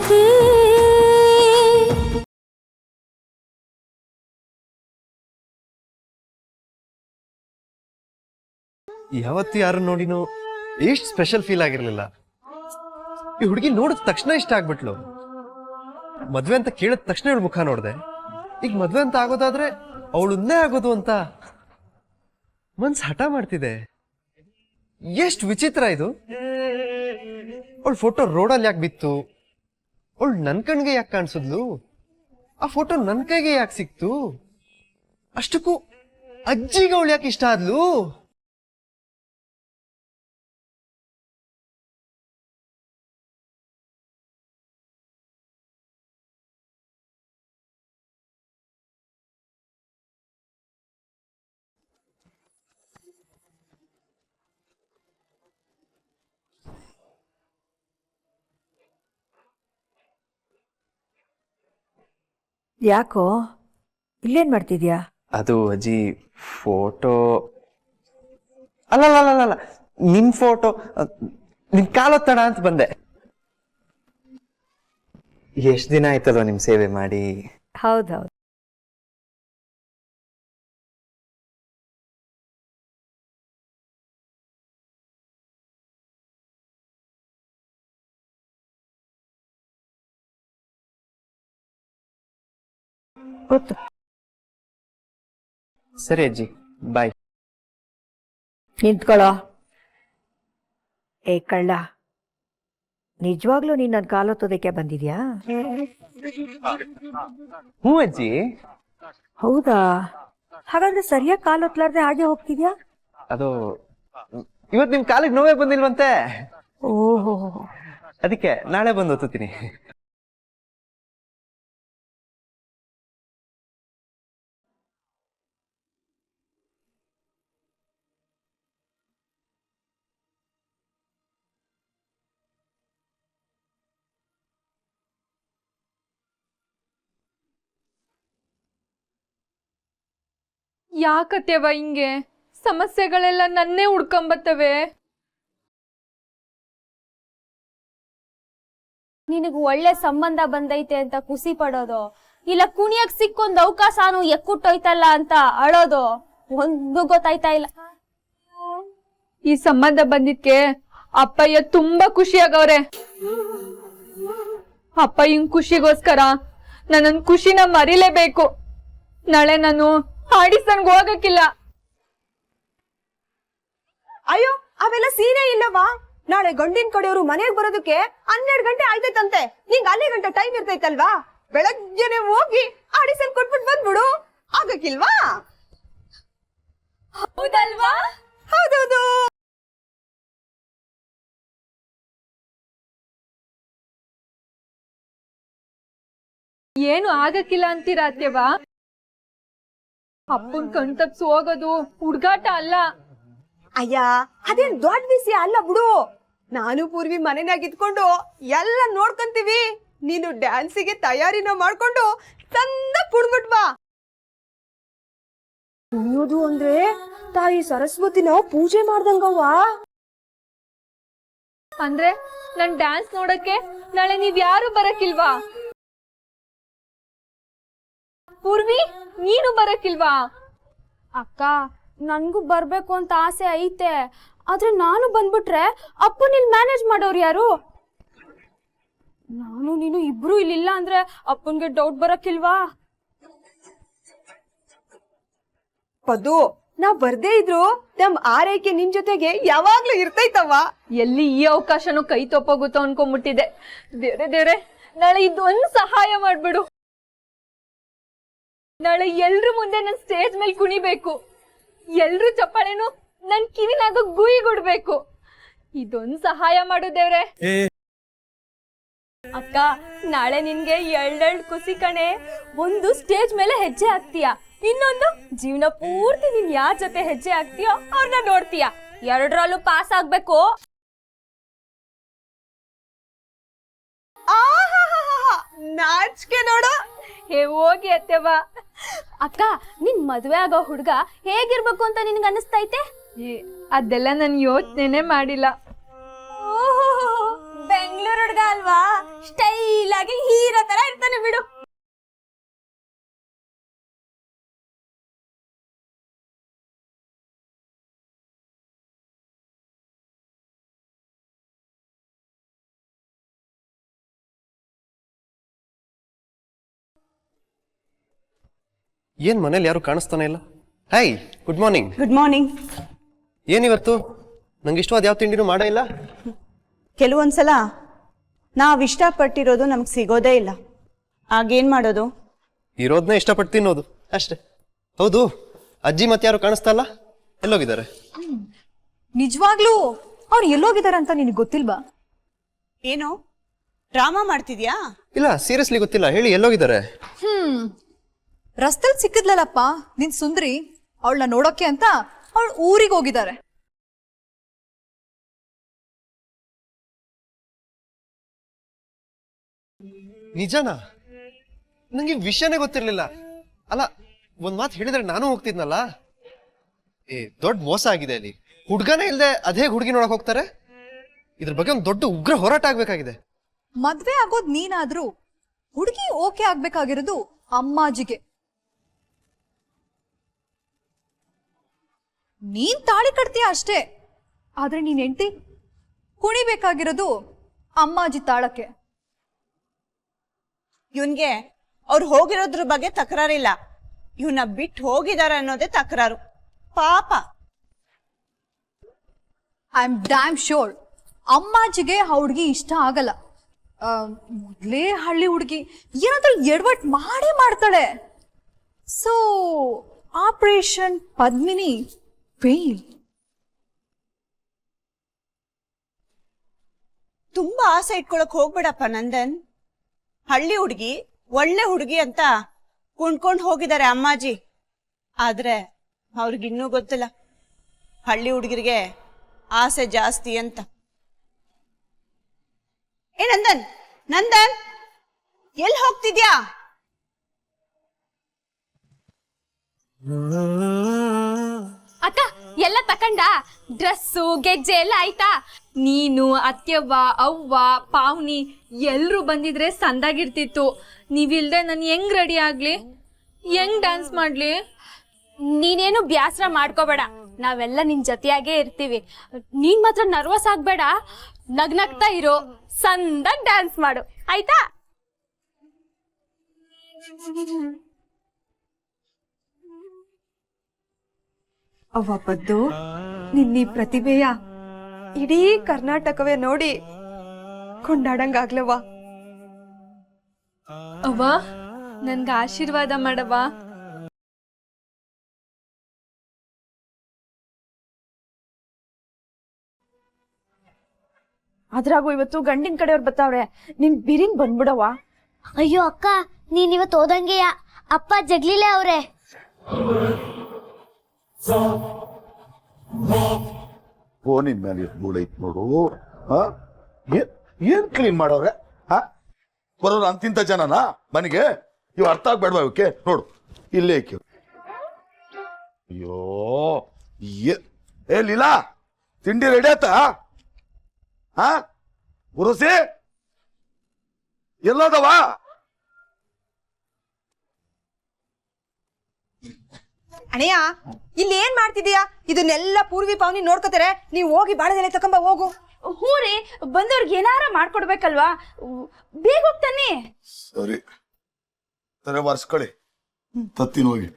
ಜೊತೆ ಯಾವತ್ತು ಯಾರು ನೋಡಿನೋ ಎಷ್ಟು ಸ್ಪೆಷಲ್ ಫೀಲ್ ಆಗಿರ್ಲಿಲ್ಲ. ಈ ಹುಡುಗಿ ನೋಡಿದ ತಕ್ಷಣ ಇಷ್ಟ ಆಗ್ಬಿಟ್ಲು. ಮದ್ವೆ ಅಂತ ಕೇಳಿದ ತಕ್ಷಣ ಇವಳು ಮುಖ ನೋಡ್ದೆ. ಈಗ ಮದ್ವೆ ಅಂತ ಆಗೋದಾದ್ರೆ ಅವಳನ್ನೇ ಆಗೋದು ಅಂತ ಮನ್ಸ್ ಹಠ ಮಾಡ್ತಿದೆ. ಎಷ್ಟು ವಿಚಿತ್ರ ಇದು. ಅವಳ ಫೋಟೋ ರೋಡಲ್ಲಿ ಯಾಕೆ ಬಿತ್ತು? ಅವಳು ನನ್ ಕಣ್ಗೆ ಯಾಕೆ ಕಾಣಿಸಿದ್ಲು? ಆ ಫೋಟೋ ನನ್ ಕೈಗೆ ಯಾಕೆ ಸಿಕ್ತು? ಅಷ್ಟಕ್ಕೂ ಅಜ್ಜಿಗೆ ಅವಳು ಯಾಕೆ ಇಷ್ಟ ಆದ್ಲು? ಯಾಕೋ ಇಲ್ಲೇನ್ ಮಾಡ್ತಿದ್ಯಾ? ಅದು ಅಜ್ಜಿ ಫೋಟೋ ಅಲ್ಲ ನಿನ್ ಫೋಟೋ ನಿನ್ ಕಾಲೊತ್ತಡ ಅಂತ ಬಂದೆ. ಎಷ್ಟ್ ದಿನ ಆಯ್ತಲ್ವ ನಿಮ್ ಸೇವೆ ಮಾಡಿ. ಹೌದೌದು. ಗೊತ್ತು. ಸರಿ ಅಜ್ಜಿ, ಬಾಯ್. ನಿಂತ್ಕೊಳ್ಳೋ. ಏ ಕಳ್ಳ, ನಿಜವಾಗ್ಲೂ ನೀನ್ ನನ್ ಕಾಲೊತ್ತೋದಕ್ಕೆ ಬಂದಿದ್ಯಾ? ಹ್ಞೂ ಅಜ್ಜಿ. ಹೌದಾ? ಹಾಗಾದ್ರೆ ಸರಿಯಾಗಿ ಕಾಲೊತ್ತಲಾರ್ದೆ ಹಾಗೆ ಹೋಗ್ತಿದ್ಯಾ? ಅದು ಇವತ್ ನಿಮ್ ಕಾಲಿಗೆ ನೋವೇ ಬಂದಿಲ್ವಂತೆ. ಓಹೋ, ಅದಕ್ಕೆ ನಾಳೆ ಬಂದು ಓದ್ತೀನಿ. ಯಾಕತ್ಯವ ಹಿಂಗೆ ಸಮಸ್ಯೆಗಳೆಲ್ಲ ನನ್ನೇ ಹುಡ್ಕೊಂಬತ್ತವೆ. ನಿನಗ್ ಒಳ್ಳೆ ಸಂಬಂಧ ಬಂದೈತೆ ಅಂತ ಖುಷಿ ಪಡೋದು, ಇಲ್ಲ ಕುಣಿಯಕ್ ಸಿಕ್ಕೊಂದ್ ಅವಕಾಶನು ಎಕ್ಕುಟ್ಟೋಯ್ತಲ್ಲ ಅಂತ ಅಳೋದು, ಒಂದು ಗೊತ್ತಾಯ್ತಾ ಇಲ್ಲ. ಈ ಸಂಬಂಧ ಬಂದಿದ್ಕೆ ಅಪ್ಪಯ್ಯ ತುಂಬಾ ಖುಷಿಯಾಗವ್ರೆ. ಅಪ್ಪಯ್ಯನ್ ಖುಷಿಗೋಸ್ಕರ ನನ್ನ ಖುಷಿನ ಮರಿಲೇಬೇಕು. ನಾಳೆ ನಾನು ಆಡಿಸನ್ಗೆ ಹೋಗಕ್ಕಿಲ್ಲ. ಅಯ್ಯೋ, ಅವೆಲ್ಲ ಸೀನೆ ಇಲ್ಲವಾ? ನಾಳೆ ಗಂಡಿನ ಕಡೆಯವರು ಮನೆಗೆ ಬರೋದಕ್ಕೆ 12 ಗಂಟೆ ಆಯ್ತೈತಂತೆ. ನಿಂಗೆ ಅಲ್ಲಿ ಗಂಟೆ ಟೈಮ್ ಇರ್ತೈತಲ್ವಾ? ಬೆಳಗ್ಗೆನೆ ಹೋಗಿ ಆಡಿಷನ್ ಕೊಟ್ಬಿಟ್ಟು ಬಂದ್ಬಿಡು, ಆಗಕ್ಕಿಲ್ವಾ? ಹೌದಲ್ವಾ? ಹೌದೌದು. ಏನು ಆಗಕ್ಕಿಲ್ಲ ಅಂತೀರಾ ಅತ್ಯವ? ಅಪ್ಪನ್ ಕಣ್ತಪ್ಸು ಹೋಗೋದು ಹುಡ್ಗಾಟ ಅಲ್ಲ. ಅಯ್ಯ, ಅದೇನ್ ದೊಡ್ಡ ವಿಷಯ ಅಲ್ಲ ಬಿಡು. ನಾನು ಪೂರ್ವಿ ಮನೆನಾಗ ಇದ್ಕೊಂಡು ಎಲ್ಲ ನೋಡ್ಕೊಂತೀವಿ. ನೀನು ಡ್ಯಾನ್ಸಿಗೆ ತಯಾರಿನ ಮಾಡ್ಕೊಂಡು ಚಂದ ಕುಡ್ಬಿಟ್ವಾ. ಕುಣಿಯೋದು ಅಂದ್ರೆ ತಾಯಿ ಸರಸ್ವತಿನ ಪೂಜೆ ಮಾಡ್ದಂಗವ್ವ. ಅಂದ್ರೆ ನನ್ ಡ್ಯಾನ್ಸ್ ನೋಡಕ್ಕೆ ನಾಳೆ ನೀವ್ ಯಾರು ಬರಕ್ಕಿಲ್ವಾ? ಪೂರ್ವಿ, ನೀನು ಬರಕ್ಕಿಲ್ವಾ? ಅಕ್ಕ, ನನ್ಗೂ ಬರ್ಬೇಕು ಅಂತ ಆಸೆ ಐತೆ, ಆದ್ರೆ ನಾನು ಬಂದ್ಬಿಟ್ರೆ ಅಪ್ಪನ್ ಇಲ್ಲಿ ಮ್ಯಾನೇಜ್ ಮಾಡೋರು ಯಾರು? ನಾನು ನೀನು ಇಬ್ರು ಇಲ್ಲಿಲ್ಲ ಅಂದ್ರೆ ಅಪ್ಪನ್ಗೆ ಡೌಟ್ ಬರಕ್ಕಿಲ್ವಾ? ಪದ್ದು, ನಾವ್ ಬರ್ದೇ ಇದ್ರು ನಮ್ ಆರೈಕೆ ನಿನ್ ಜೊತೆಗೆ ಯಾವಾಗ್ಲೂ ಇರ್ತೈತವ್ವ. ಎಲ್ಲಿ ಈ ಅವಕಾಶನೂ ಕೈ ತಪ್ಪೋಗುತ್ತೋ ಅನ್ಕೊಂಡ್ಬಿಟ್ಟಿದೆ. ದೇವ್ರೆ, ನಾಳೆ ಇದೊಂದು ಸಹಾಯ ಮಾಡ್ಬಿಡು. ನಾಳೆ ಎಲ್ರು ಮುಂದೆ ನನ್ ಸ್ಟೇಜ್ ಮೇಲೆ ಕುಣಿಬೇಕು. ಎಲ್ರು ಚಪ್ಪಾಳೆನು ನನ್ ಕಿವಿನಾಗ ಗುಯಿ ಕೊಡ್ಬೇಕು. ಇದೊಂದ್ ಸಹಾಯ ಮಾಡು ದೇವ್ರೆ. ಅಕ್ಕ, ನಾಳೆ ನಿನ್ಗೆ ಎಳ್ಳೆಳ್ ಖುಷಿ ಕಣೆ. ಒಂದು ಸ್ಟೇಜ್ ಮೇಲೆ ಹೆಜ್ಜೆ ಹಾಕ್ತೀಯ, ಇನ್ನೊಂದು ಜೀವನ ಪೂರ್ತಿ ನೀನ್ ಯಾರ ಜೊತೆ ಹೆಜ್ಜೆ ಹಾಕ್ತೀಯೋ ಅವ್ರನ್ನ ನೋಡ್ತೀಯ. ಎರಡರಲ್ಲೂ ಪಾಸ್ ಆಗ್ಬೇಕು. ನಾಚಿಕೆ ನೋಡು. ಹೇ ಹೋಗಿ ಅತ್ತೆವ. ಅಕ್ಕ, ನಿನ್ ಮದ್ವೆ ಆಗೋ ಹುಡ್ಗ ಹೇಗಿರ್ಬೇಕು ಅಂತ ನಿನ್ಗೆ ಅನಿಸ್ತೈತೆ? ಅದೆಲ್ಲ ನಾನು ಯೋಚನೆ ಮಾಡಿಲ್ಲ. ಬೆಂಗಳೂರು ಹುಡ್ಗ ಅಲ್ವಾ, ಸ್ಟೈಲ್ ಆಗಿ ಹೀರೋ ತರ ಇರ್ತಾನೆ ಬಿಡು. ಏನ್ ಮನೇಲಿ ಯಾರು ಕಾಣಿಸ್ತಾನೆ ಇಲ್ಲ? Hi, good morning. Good morning. ಏನಿವತ್ತು ನಂಗೆ ಇಷ್ಟವಾದ ಯಾವ ತಿಂಡಿನೂ ಮಾಡೇ ಇಲ್ಲ? ಕೆಲವೊಂದ್ಸಲ ನಾವ್ ಇಷ್ಟಪಟ್ಟಿರೋದು ನಮ್ಗೆ ಸಿಗೋದೇ ಇಲ್ಲ, ಆಗೇನ್ ಮಾಡೋದು? ಇರೋದನ್ನೇ ಇಷ್ಟಪಟ್ಟು ತಿನ್ನೋದು ಅಷ್ಟೇ. ಹೌದು, ಅಜ್ಜಿ ಮತ್ತೆ ಯಾರು ಕಾಣಿಸ್ತಾ ಇಲ್ಲ, ಎಲ್ಲೋಗಿದ್ದಾರೆ? ನಿಜವಾಗ್ಲೂ ಅವ್ರು ಎಲ್ಲೋಗಿದ್ದಾರೆ ಅಂತ ನಿನಗೆ ಗೊತ್ತಿಲ್ವಾ? ಏನು ಡ್ರಾಮಾ ಮಾಡ್ತಿದ್ಯಾ? ಇಲ್ಲ, ಸೀರಿಯಸ್ಲಿ ಗೊತ್ತಿಲ್ಲ. ಹೇಳಿ, ಎಲ್ಲೋಗಿದ್ದಾರೆ? ರಸ್ತೆಲ್ ಸಿಕ್ಕಿದ್ಲಲ್ಲಪ್ಪ ನಿನ್ ಸುಂದ್ರಿ, ಅವಳನ್ನ ನೋಡೋಕೆ ಅಂತ ಅವಳು ಊರಿಗೆ ಹೋಗಿದ್ದಾರೆ. ನಿಜನಾ? ನಂಗೆ ವಿಷಯನೇ ಗೊತ್ತಿರ್ಲಿಲ್ಲ. ಅಲ್ಲ, ಒಂದ್ ಮಾತು ಹೇಳಿದ್ರೆ ನಾನು ಹೋಗ್ತಿದ್ನಲ್ಲ. ದೊಡ್ಡ ಮೋಸ ಆಗಿದೆ ಅಲ್ಲಿ. ಹುಡ್ಗನೇ ಇಲ್ದೆ ಅದೇ ಹುಡುಗಿ ನೋಡಕ್ ಹೋಗ್ತಾರೆ. ಇದ್ರ ಬಗ್ಗೆ ಒಂದು ದೊಡ್ಡ ಉಗ್ರ ಹೋರಾಟ ಆಗ್ಬೇಕಾಗಿದೆ. ಮದ್ವೆ ಆಗೋದ್ ನೀನಾದ್ರೂ ಹುಡುಗಿ ಓಕೆ ಆಗ್ಬೇಕಾಗಿರೋದು ಅಮ್ಮಾಜಿಗೆ. ನೀನ್ ತಾಳಿ ಕಟ್ತೀಯ ಅಷ್ಟೇ, ಆದ್ರೆ ನೀನ್ ಹೆಂಡತಿ ಕುಣಿಬೇಕಾಗಿರೋದು ಅಮ್ಮಾಜಿ ತಾಳಕ್ಕೆ. ಇವನ್ಗೆ ಅವ್ರು ಹೋಗಿರೋದ್ರ ಬಗ್ಗೆ ತಕರಾರಿಲ್ಲ, ಇವನ್ನ ಬಿಟ್ಟು ಹೋಗಿದಾರೆ ಅನ್ನೋದೇ ತಕರಾರು. ಪಾಪ. ಐ ಆಮ್ ಡ್ಯಾಮ್ ಶೋರ್ ಅಮ್ಮಾಜಿಗೆ ಆ ಹುಡುಗಿ ಇಷ್ಟ ಆಗಲ್ಲ. ಮೊದ್ಲೇ ಹಳ್ಳಿ ಹುಡುಗಿ ಏನಾದ್ರೂ ಎಡವಟ್ ಮಾಡೇ ಮಾಡ್ತಾಳೆ. So operation Padmini fail. ತುಂಬಾ ಆಸೆ ಇಟ್ಕೊಳಕ್ ಹೋಗ್ಬೇಡಪ್ಪ ನಂದನ್. ಹಳ್ಳಿ ಹುಡುಗಿ ಒಳ್ಳೆ ಹುಡುಗಿ ಅಂತ ಕುಣ್ಕೊಂಡ್ ಹೋಗಿದ್ದಾರೆ ಅಮ್ಮಾಜಿ. ಆದ್ರೆ ಅವ್ರಿಗಿನ್ನೂ ಗೊತ್ತಿಲ್ಲ ಹಳ್ಳಿ ಹುಡುಗಿರಿಗೆ ಆಸೆ ಜಾಸ್ತಿ ಅಂತ. ಏ ನಂದನ್, ನಂದನ್ ಎಲ್ಲಿ ಹೋಗ್ತಿದ್ಯಾ? ಅಕ್ಕ ಎಲ್ಲ ತಕಂಡ, ಡ್ರೆಸ್ಸು ಗೆಜ್ಜೆ ಎಲ್ಲ ಆಯ್ತಾ? ನೀನು ಅತ್ಯವ್ವ ಅವ್ವ ಪಾವ್ನಿ ಎಲ್ರು ಬಂದಿದ್ರೆ ಸಂದಾಗಿರ್ತಿತ್ತು. ನೀವಿಲ್ದೆ ನಾನು ಹೆಂಗ್ ರೆಡಿ ಆಗ್ಲಿ, ಹೆಂಗ್ ಡ್ಯಾನ್ಸ್ ಮಾಡ್ಲಿ? ನೀನೇನು ಬ್ಯಾಸರ ಮಾಡ್ಕೋಬೇಡ, ನಾವೆಲ್ಲ ನಿನ್ ಜೊತೆಯಾಗೇ ಇರ್ತೀವಿ. ನೀನ್ ಮಾತ್ರ ನರ್ವಸ್ ಆಗ್ಬೇಡ, ನಗ್ನಗ್ತಾ ಇರೋ, ಸಂದಾಗ್ ಡ್ಯಾನ್ಸ್ ಮಾಡು ಆಯ್ತಾ? ಅವ್ವ ಪದ್ದು, ನಿನ್ನ ಪ್ರತಿಭೆಯ ಇಡೀ ಕರ್ನಾಟಕವೇ ನೋಡಿ ಕೊಂಡಾಡಂಗಾಗ್ಲವ್ವ. ಅವ್ವ, ನನ್ಗ ಆಶೀರ್ವಾದ ಮಾಡವ್ವ. ಅದ್ರಾಗೂ ಇವತ್ತು ಗಂಡಿನ ಕಡೆಯವ್ರು ಬರ್ತಾವ್ರೆ, ನಿನ್ ಬಿರಿನ್ ಬಂದ್ಬಿಡವ್ವ. ಅಯ್ಯೋ ಅಕ್ಕ, ನೀನ್ ಇವತ್ತು ಓದಂಗೆಯ ಅಪ್ಪ ಜಗ್ಲಿಲೆ ಅವ್ರೆ. ಫೋನಿನ ಮೇಲೆ ಗೂಡೈತ್ ನೋಡು. ಏನ್ ಕ್ಲೀನ್ ಮಾಡೋರೆ? ಬರೋರು ಅಂತಿಂತ ಜನನಾ ಮನೆಗೆ? ಇವ್ ಅರ್ಥ ಆಗ್ಬೇಡ್ವಾ ಇವಕ್ಕೆ? ನೋಡು ಇಲ್ಲೇ ಇಕ್ಕಿ. ಅಯ್ಯೋ, ಏ ಲೀಲಾ, ತಿಂಡಿ ರೆಡಿ ಆಯ್ತಾ? ಗುರುಸಿ ಎಲ್ಲೋದವ? ಅಣಯ್ಯ, ಇಲ್ಲಿ ಏನ್ ಮಾಡ್ತಿದೀಯಾ? ಇದನ್ನೆಲ್ಲ ಪೂರ್ವಿ ಪಾವನಿ ನೋಡ್ಕೋತಾರೆ. ನೀವ್ ಹೋಗಿ ಬಾಳೆದೆಲೆ ತಕೊಂಬ ಹೋಗು. ಹೂರಿ, ಬಂದವ್ರಿಗೆ ಏನಾರ ಮಾಡ್ಕೊಡ್ಬೇಕಲ್ವಾ, ಬೇಗ ಹೋಗ್ತಾನೆ. ಸರಿ, ತಲೆ ಬಾರಿಸ್ಕೊಳ್ಳಿ, ತತ್ತಿನ ಹೋಗಿ.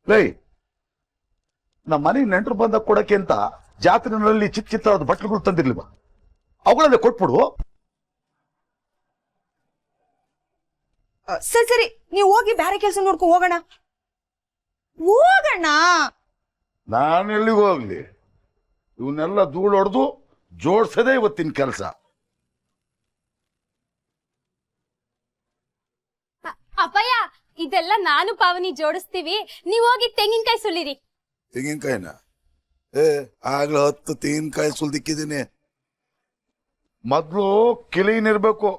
ಲೈ, ನಮ್ಮ ಮನೆಗೆ ನೆಂಟರು ಬಂದಾಗ ಕೊಡಕ್ಕೆ ಅಂತ ಜಾತ್ರೆನಲ್ಲಿ ಚಿತ್ತಾದ ಬಟ್ಲುಗಳು ತಂದಿರ್ಲಿವ, ಅವುಗಳಲ್ಲೇ ಕೊಟ್ಬಿಡು. ಸರಿ ಸರಿ, ನೀವು ಹೋಗಿ ಬೇರೆ ಕೆಲಸ ನೋಡ್ಕೊ ಹೋಗೋಣ. ಹೋಗೋಣ. ನಾನು ಎಲ್ಲಿಗೂ ಹೋಗ್ಲಿ, ಇವನ್ನೆಲ್ಲ ಧೂಳು ಹೊಡೆದು ಜೋಡ್ಸದೇ ಇವತ್ತಿನ ಕೆಲಸ. ಅಪ್ಪಯ್ಯ, ಇದೆಲ್ಲ ನಾನು ಪಾವನಿ ಜೋಡಿಸ್ತೀವಿ, ನೀವ್ ಹೋಗಿ ತೆಂಗಿನಕಾಯಿ ಸುಲಿರಿ. ತೆಂಗಿನಕಾಯಿನ? ಆಗ್ಲೇ 10 ತೆಂಗಿನಕಾಯಿ ಸುಲ್ದಿಕ್ಕಿದ್ದೀನಿ. ಮೊದ್ಲು ಕ್ಲೀನ್ ಇರ್ಬೇಕು.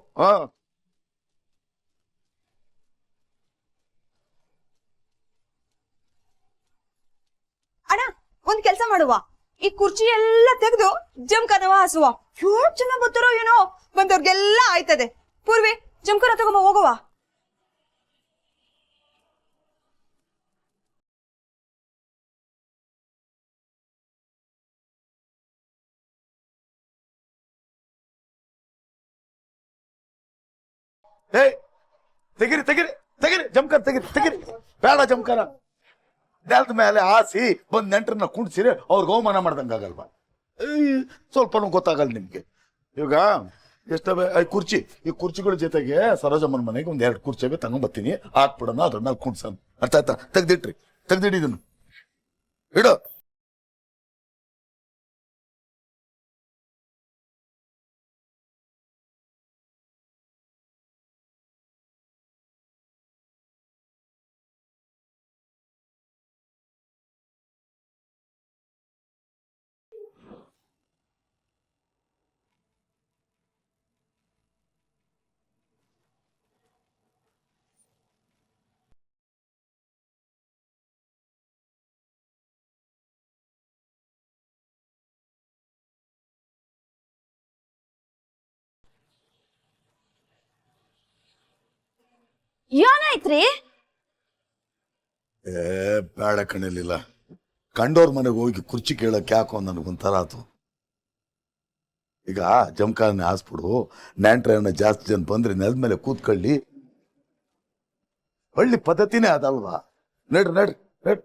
ಅಣ್ಣ, ಒಂದ್ ಕೆಲಸ ಮಾಡುವ, ಈ ಕುರ್ಚಿ ಎಲ್ಲ ತೆಗೆದು ಜಮ್ಕನವ ಹಸುವ 7 ಜನ ಬರ್ತಾರೋ ಏನೋ, ಬಂದವ್ರಿಗೆಲ್ಲ ಆಯ್ತದೆ. ಪೂರ್ವಿ ಜಮ್ಕನ ತಗೊಂಬ ಹೋಗುವ. ಏ ತೆಗಿರಿ ತೆಗಿರಿ ತೆಗಿರಿ ಜಮ್ಕರ್ ತೆಗಿರಿ ತೆಗಿರಿ, ಬೇಡ ಜಮ್ಕರ. ನೆಲದ ಮೇಲೆ ಹಾಸಿ ಬಂದ್ ನೆಂಟ್ರನ್ನ ಕುಣ್ಸಿರಿ, ಅವ್ರಿಗೆ ಅವಮಾನ ಮಾಡ್ದಂಗಾಗಲ್ವಾ? ಸ್ವಲ್ಪನೂ ಗೊತ್ತಾಗಲ್ಲ ನಿಮ್ಗೆ. ಇವಾಗ ಎಷ್ಟವೆ ಕುರ್ಚಿ, ಈ ಕುರ್ಚಿಗಳ ಜೊತೆಗೆ ಸರೋಜಮ್ಮನ ಮನೆಗೆ ಒಂದ್ 2 ಕುರ್ಚಿಗೆ ತಗೊಂಡ್ಬರ್ತೀನಿ, ಹಾಕ್ಬಿಡೋಣ, ಅದ್ರ ಮೇಲೆ ಕುಣ್ಸನ್. ಅರ್ಥ ಆಯ್ತಾ? ತೆಗ್ದಿಟ್ರಿ, ತೆಗ್ದಿಡಿ ಇದನ್ನು ಇಡು. ಏನಾಯ್ತ್ರಿ? ಬೇಡ ಕಣಿಲಿಲ್ಲ, ಕಂಡೋರ್ ಮನೆಗೆ ಹೋಗಿ ಕುರ್ಚಿ ಕೇಳಕ್ ಯಾಕೋ ನನಗೊಂಥರ ಆತು. ಈಗ ಜಮ್ಕಾನೆ ಹಾಸ್ಬಿಡು, ನೆಂಟ್ರನ್ನ ಜಾಸ್ತಿ ಜನ ಬಂದ್ರೆ ನೆಲದ ಮೇಲೆ ಕೂತ್ಕೊಳ್ಳಿ. ಹಳ್ಳಿ ಪದ್ಧತಿನೇ ಅದಲ್ವಾ? ನಡ್ರಿ ನಡ್ರಿ ನಡ್ರಿ.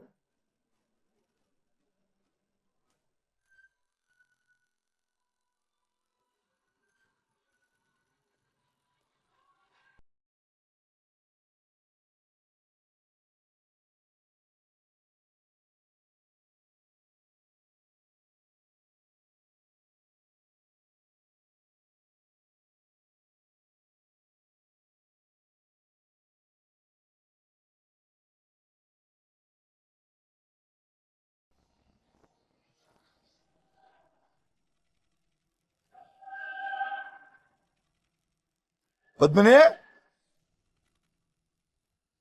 ಪದ್ಮಿನಿ,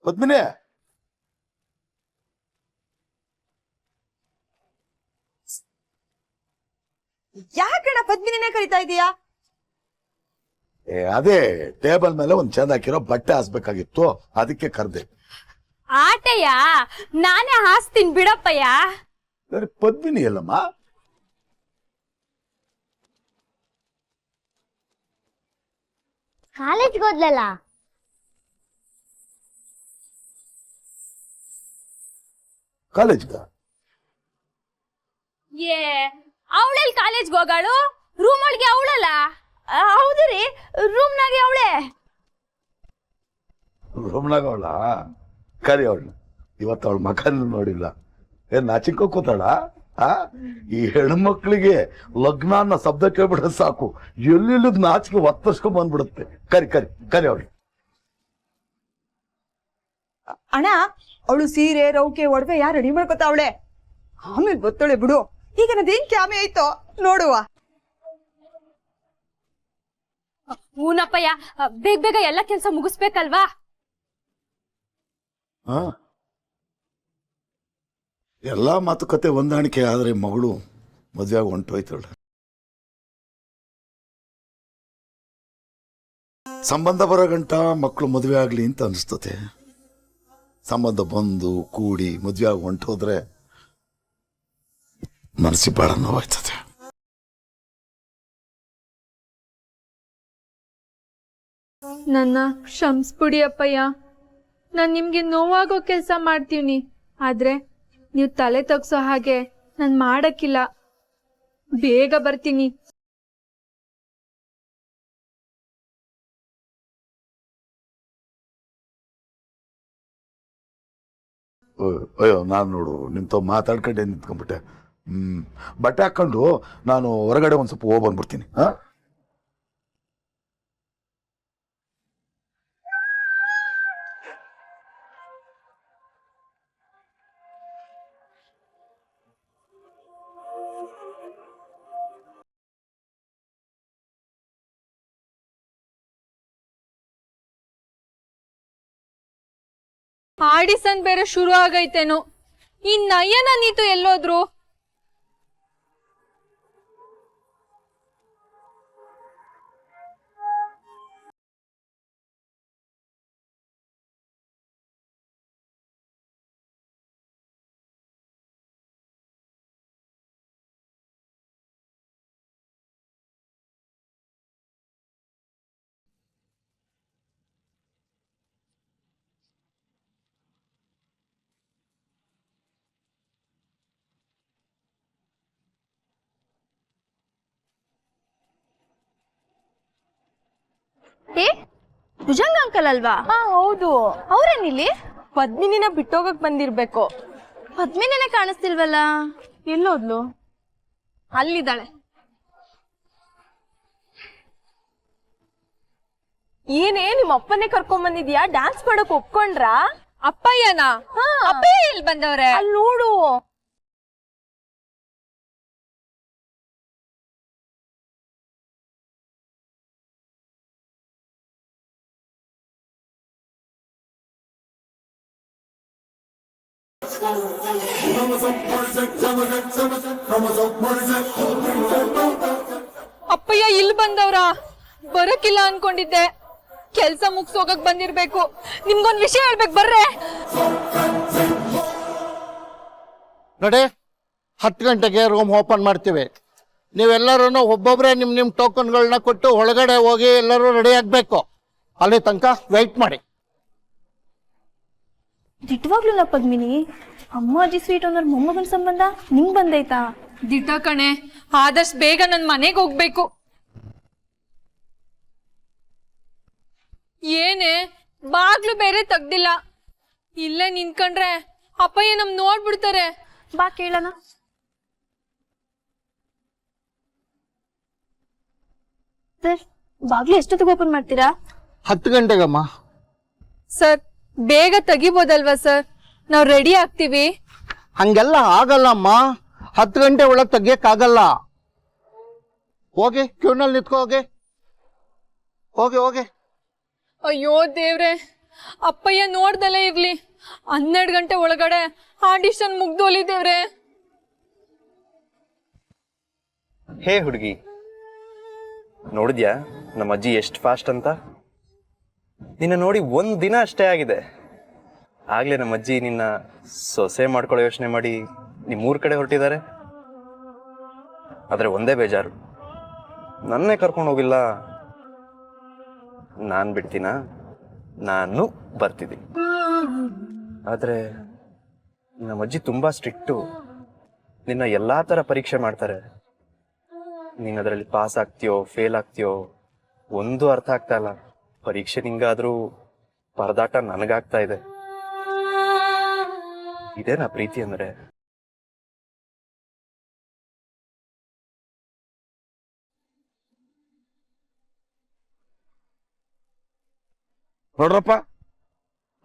ಪದ್ಮಿನಿ, ಯಾಕಣ್ಣ ಪದ್ಮಿನಿನೇ ಕರಿತಾ ಇದೀಯಾ? ಅದೇ ಟೇಬಲ್ ಮೇಲೆ ಒಂದ್ ಚಂದ ಹಾಕಿರೋ ಬಟ್ಟೆ ಹಾಸ್ಬೇಕಾಗಿತ್ತು, ಅದಕ್ಕೆ ಕರ್ದೆ. ಆಟಯ್ಯ, ನಾನೇ ಹಾಸ್ತೀನಿ ಬಿಡಪ್ಪಯ್ಯ. ಸರಿ, ಪದ್ಮಿನಿ ಎಲ್ಲಮ್ಮ? ಕಾಲೇಜ್ಗೆ ಹೋದ್ಲಲ್ಲ. ಕಾಲೇಜ್ಗ? ಏ, ಅವಳೆಲ್ ಕಾಲೇಜ್ಗೆ ಹೋಗಾಳು? ರೂಮ್ ಒಳಗೆ ಅವಳಲ್ಲ? ಹೌದ್ರಿ, ರೂಮ್ನಾಗೆ ಅವಳೆ. ರೂಮ್ನಾಗ ಅವಳ? ಕರಿ ಅವಳ, ಇವತ್ತು ಅವಳ ಮಕನ್ ನೋಡಿಲ್ಲ. ಏನ್ ನಾಚಿಕೋ ಕೂತಾಳ? ಈ ಹೆಣ್ಮಕ್ಳಿಗೆ ಲಗ್ನ ಅನ್ನೋ ಶಬ್ದ ಕೇಳ್ಬಿಟ್ರೆ ಸಾಕು, ಎಲ್ಲಿಲ್ಲದ ನಾಚಿಕೆ ಒತ್ತರ್ಸ್ಕೊಂಡ್ ಬಂದ್ಬಿಡುತ್ತೆ. ಕರಿ ಕರಿ ಕರಿ ಅವಳು. ಅಣ್ಣ, ಅವಳು ಸೀರೆ ರೌಕೆ ಒಡವೆ ಯಾರು ರೆಡಿ ಮಾಡ್ಕೊತಾವಳೆ, ಆಮೇಲೆ ಗೊತ್ತಳೆ ಬಿಡು. ಈಗ ನದೇನ್ ಕ್ಯಾಮೆ ಆಯ್ತೋ ನೋಡುವ. ಹೂನಪ್ಪಯ್ಯ, ಬೇಗ ಬೇಗ ಎಲ್ಲ ಕೆಲ್ಸ ಮುಗಿಸ್ಬೇಕಲ್ವಾ? ಎಲ್ಲಾ ಮಾತುಕತೆ ಹೊಂದಾಣಿಕೆ ಆದ್ರೆ ಮಗಳು ಮದ್ವೆಯಾಗ ಹೊಂಟೋಯ್ತಾಳೆ. ಸಂಬಂಧ ಬರೋ ಗಂಟ ಮಕ್ಕಳು ಮದುವೆ ಆಗ್ಲಿ ಅಂತ ಅನಿಸ್ತತೆ. ಸಂಬಂಧ ಬಂದು ಕೂಡಿ ಮದುವೆಯಾಗಿ ಹೊಂಟೋದ್ರೆ ಮನಸ್ಸಿ ಬಹಳ ನೋವಾಯ್ತದೆ. ನನ್ನ ಕ್ಷಮಿಸ್ಬಿಡಿ ಅಪ್ಪಯ್ಯ, ನಾನು ನಿಮ್ಗೆ ನೋವಾಗೋ ಕೆಲಸ ಮಾಡ್ತೀವಿ, ಆದ್ರೆ ನೀವು ತಲೆ ತಗ್ಸೋ ಹಾಗೆ ನಾನು ಮಾಡಕ್ಕಿಲ್ಲ. ಬೇಗ ಬರ್ತೀನಿ. ಅಯ್ಯೋ, ನಾನು ನೋಡು ನಿಮ್ತ ಮಾತಾಡ್ಕೊಂಡೆ ನಿಂತ್ಕೊಂಡ್ಬಿಟ್ಟೆ. ಬಟ್ಟೆ ಹಾಕೊಂಡು ನಾನು ಹೊರಗಡೆ ಒಂದ್ ಸ್ವಲ್ಪ ಹೋಗಿ ಬಂದ್ಬಿಡ್ತೀನಿ. ಆಡಿಸನ್ ಬೇರೆ ಶುರು ಆಗೈತೇನೋ. ಈ ನಯನ ನೀತು ಎಲ್ಲೋದ್ರು? ಏ ಭುಜಂಗ ಅಂಕಲ್ ಅಲ್ವಾ? ಹಾ ಹೌದು. ಅವ್ರೇನಿಲ್ಲಿ? ಪದ್ಮಿನಿನ ಬಿಟ್ಟೋಗಕ್ ಬಂದಿರ್ಬೇಕು. ಪದ್ಮಿನೇ ಕಾಣಿಸ್ತಿಲ್ವಲ್ಲ? ಎಲ್ಲೋದ್ಲು? ಅಲ್ಲಿದ್ದಾಳೆ. ಏನೇ ನಿಮ್ಮ ಅಪ್ಪನೇ ಕರ್ಕೊಂಡ್ ಬಂದಿದ್ಯಾ? ಡ್ಯಾನ್ಸ್ ಮಾಡಕ್ ಒಪ್ಕೊಂಡ್ರಾ? ಅಪ್ಪಯ್ಯನಾ? ಅಪ್ಪಯ್ಯ ಎಲ್ಲಿ ಬಂದವ್ರೆ? ಅಲ್ಲಿ ನೋಡು. ಅಪ್ಪಯ್ಯ ಇಲ್ಲಿ ಬಂದವ್ರ? ಬರಕ್ಕಿಲ್ಲ ಅನ್ಕೊಂಡಿದ್ದೆ. ಕೆಲ್ಸ ಮುಗ್ಸೋಗಕ್ ಬಂದಿರ್ಬೇಕು. ನಿಮ್ಗೊಂದ್ ವಿಷಯ ಹೇಳ್ಬೇಕು, ಬರ್ರೆ. ನೋಡಿ, 10 ಗಂಟೆಗೆ ರೂಮ್ ಓಪನ್ ಮಾಡ್ತೀವಿ. ನೀವೆಲ್ಲರೂ ಒಬ್ಬೊಬ್ಬರೇ ನಿಮ್ಮ ಟೋಕನ್ಗಳನ್ನ ಕೊಟ್ಟು ಒಳಗಡೆ ಹೋಗಿ ಎಲ್ಲರೂ ರೆಡಿ ಆಗಬೇಕು. ಅಲ್ಲಿ ತನಕ ವೆಯ್ಟ್ ಮಾಡಿ. ದಿಟ್ವಾಗ್ಲೂ ಪದ್ಮಿನಿ, ಅಮ್ಮಾಜಿ ಸ್ವೀಟ್ ಅನ್ನೋರ್ ಮೊಮ್ಮಗನ ಸಂಬಂಧ ನಿಂಗ್ ಬಂದೈತಾ? ದಿಟ ಕಣೆ, ಆದಷ್ಟು ಬೇಗ ನನ್ ಮನೆಗೆ ಹೋಗ್ಬೇಕು. ಏನೇ ಬಾಗ್ಲು ಬೇರೆ ತೆಗ್ದಿಲ್ಲ. ಇಲ್ಲೇ ನಿಂತ್ಕೊಂಡ್ರೆ ಅಪ್ಪಯ್ಯ ನಮ್ ನೋಡ್ಬಿಡ್ತಾರೆ. ಬಾ ಕೇಳೋಣ. ಸರ್, ಬಾಗ್ಲು ಎಷ್ಟೊತ್ತಿಗೆ ಓಪನ್ ಮಾಡ್ತೀರಾ? 10 ಗಂಟೆಗಮ್ಮ. ಸರ್, ಬೇಗ ತೆಗಿಬೋದಲ್ವಾ ಸರ್? ನಾವ್ ರೆಡಿ ಆಗ್ತೀವಿ. ಹಂಗೆಲ್ಲ ಆಗಲ್ಲಮ್ಮ. 10 ಗಂಟೆ ಒಳಗೆ ತೆಗಿಯಕ್ಕಾಗಲ್ಲ. ಹೋಗಿ ಕ್ಯೂನಲ್ಲಿ ನಿಂತ್ಕೋ. ಹೋಗಿ ಹೋಗಿ ಹೋಗಿ. ಅಯ್ಯೋ ದೇವ್ರೆ, ಅಪ್ಪಯ್ಯ ನೋಡ್ದಲೇ ಇರ್ಲಿ. 12 ಗಂಟೆ ಒಳಗಡೆ ಆಡಿಷನ್ ಮುಗ್ದೋಲಿ ದೇವ್ರೆ. ಹೇ ಹುಡುಗಿ, ನೋಡಿದ್ಯಾ ನಮ್ಮ ಅಜ್ಜಿ ಎಷ್ಟು ಫಾಸ್ಟ್ ಅಂತ? ನಿನ್ನ ನೋಡಿ 1 ದಿನ ಅಷ್ಟೇ ಆಗಿದೆ, ಆಗ್ಲೇ ನಮ್ಮ ಅಜ್ಜಿ ನಿನ್ನ ಸೊಸೆ ಮಾಡ್ಕೊಳ್ಳೋ ಯೋಚನೆ ಮಾಡಿ ನಿಮ್ಮೂರ್ ಕಡೆ ಹೊರಟಿದ್ದಾರೆ. ಆದ್ರೆ ಒಂದೇ ಬೇಜಾರು, ನನ್ನೇ ಕರ್ಕೊಂಡು ಹೋಗಿಲ್ಲ. ನಾನು ಬಿಡ್ತೀನ? ನಾನು ಬರ್ತಿದ್ದೀನಿ. ಆದ್ರೆ ನಮ್ಮ ಅಜ್ಜಿ ತುಂಬಾ ಸ್ಟ್ರಿಕ್ಟು. ನಿನ್ನ ಎಲ್ಲಾ ತರ ಪರೀಕ್ಷೆ ಮಾಡ್ತಾರೆ. ನೀನ್ ಅದರಲ್ಲಿ ಪಾಸ್ ಆಗ್ತೀಯೋ ಫೇಲ್ ಆಗ್ತೀಯೋ ಒಂದು ಅರ್ಥ ಆಗ್ತಾ ಇಲ್ಲ. ಪರೀಕ್ಷೆ ನಿಂಗಾದ್ರೂ ಪರದಾಟ ನನಗಾಗ್ತಾ ಇದೆ. ಇದೇನಾ ಪ್ರೀತಿ ಅಂದ್ರೆ? ನೋಡ್ರಪ್ಪ,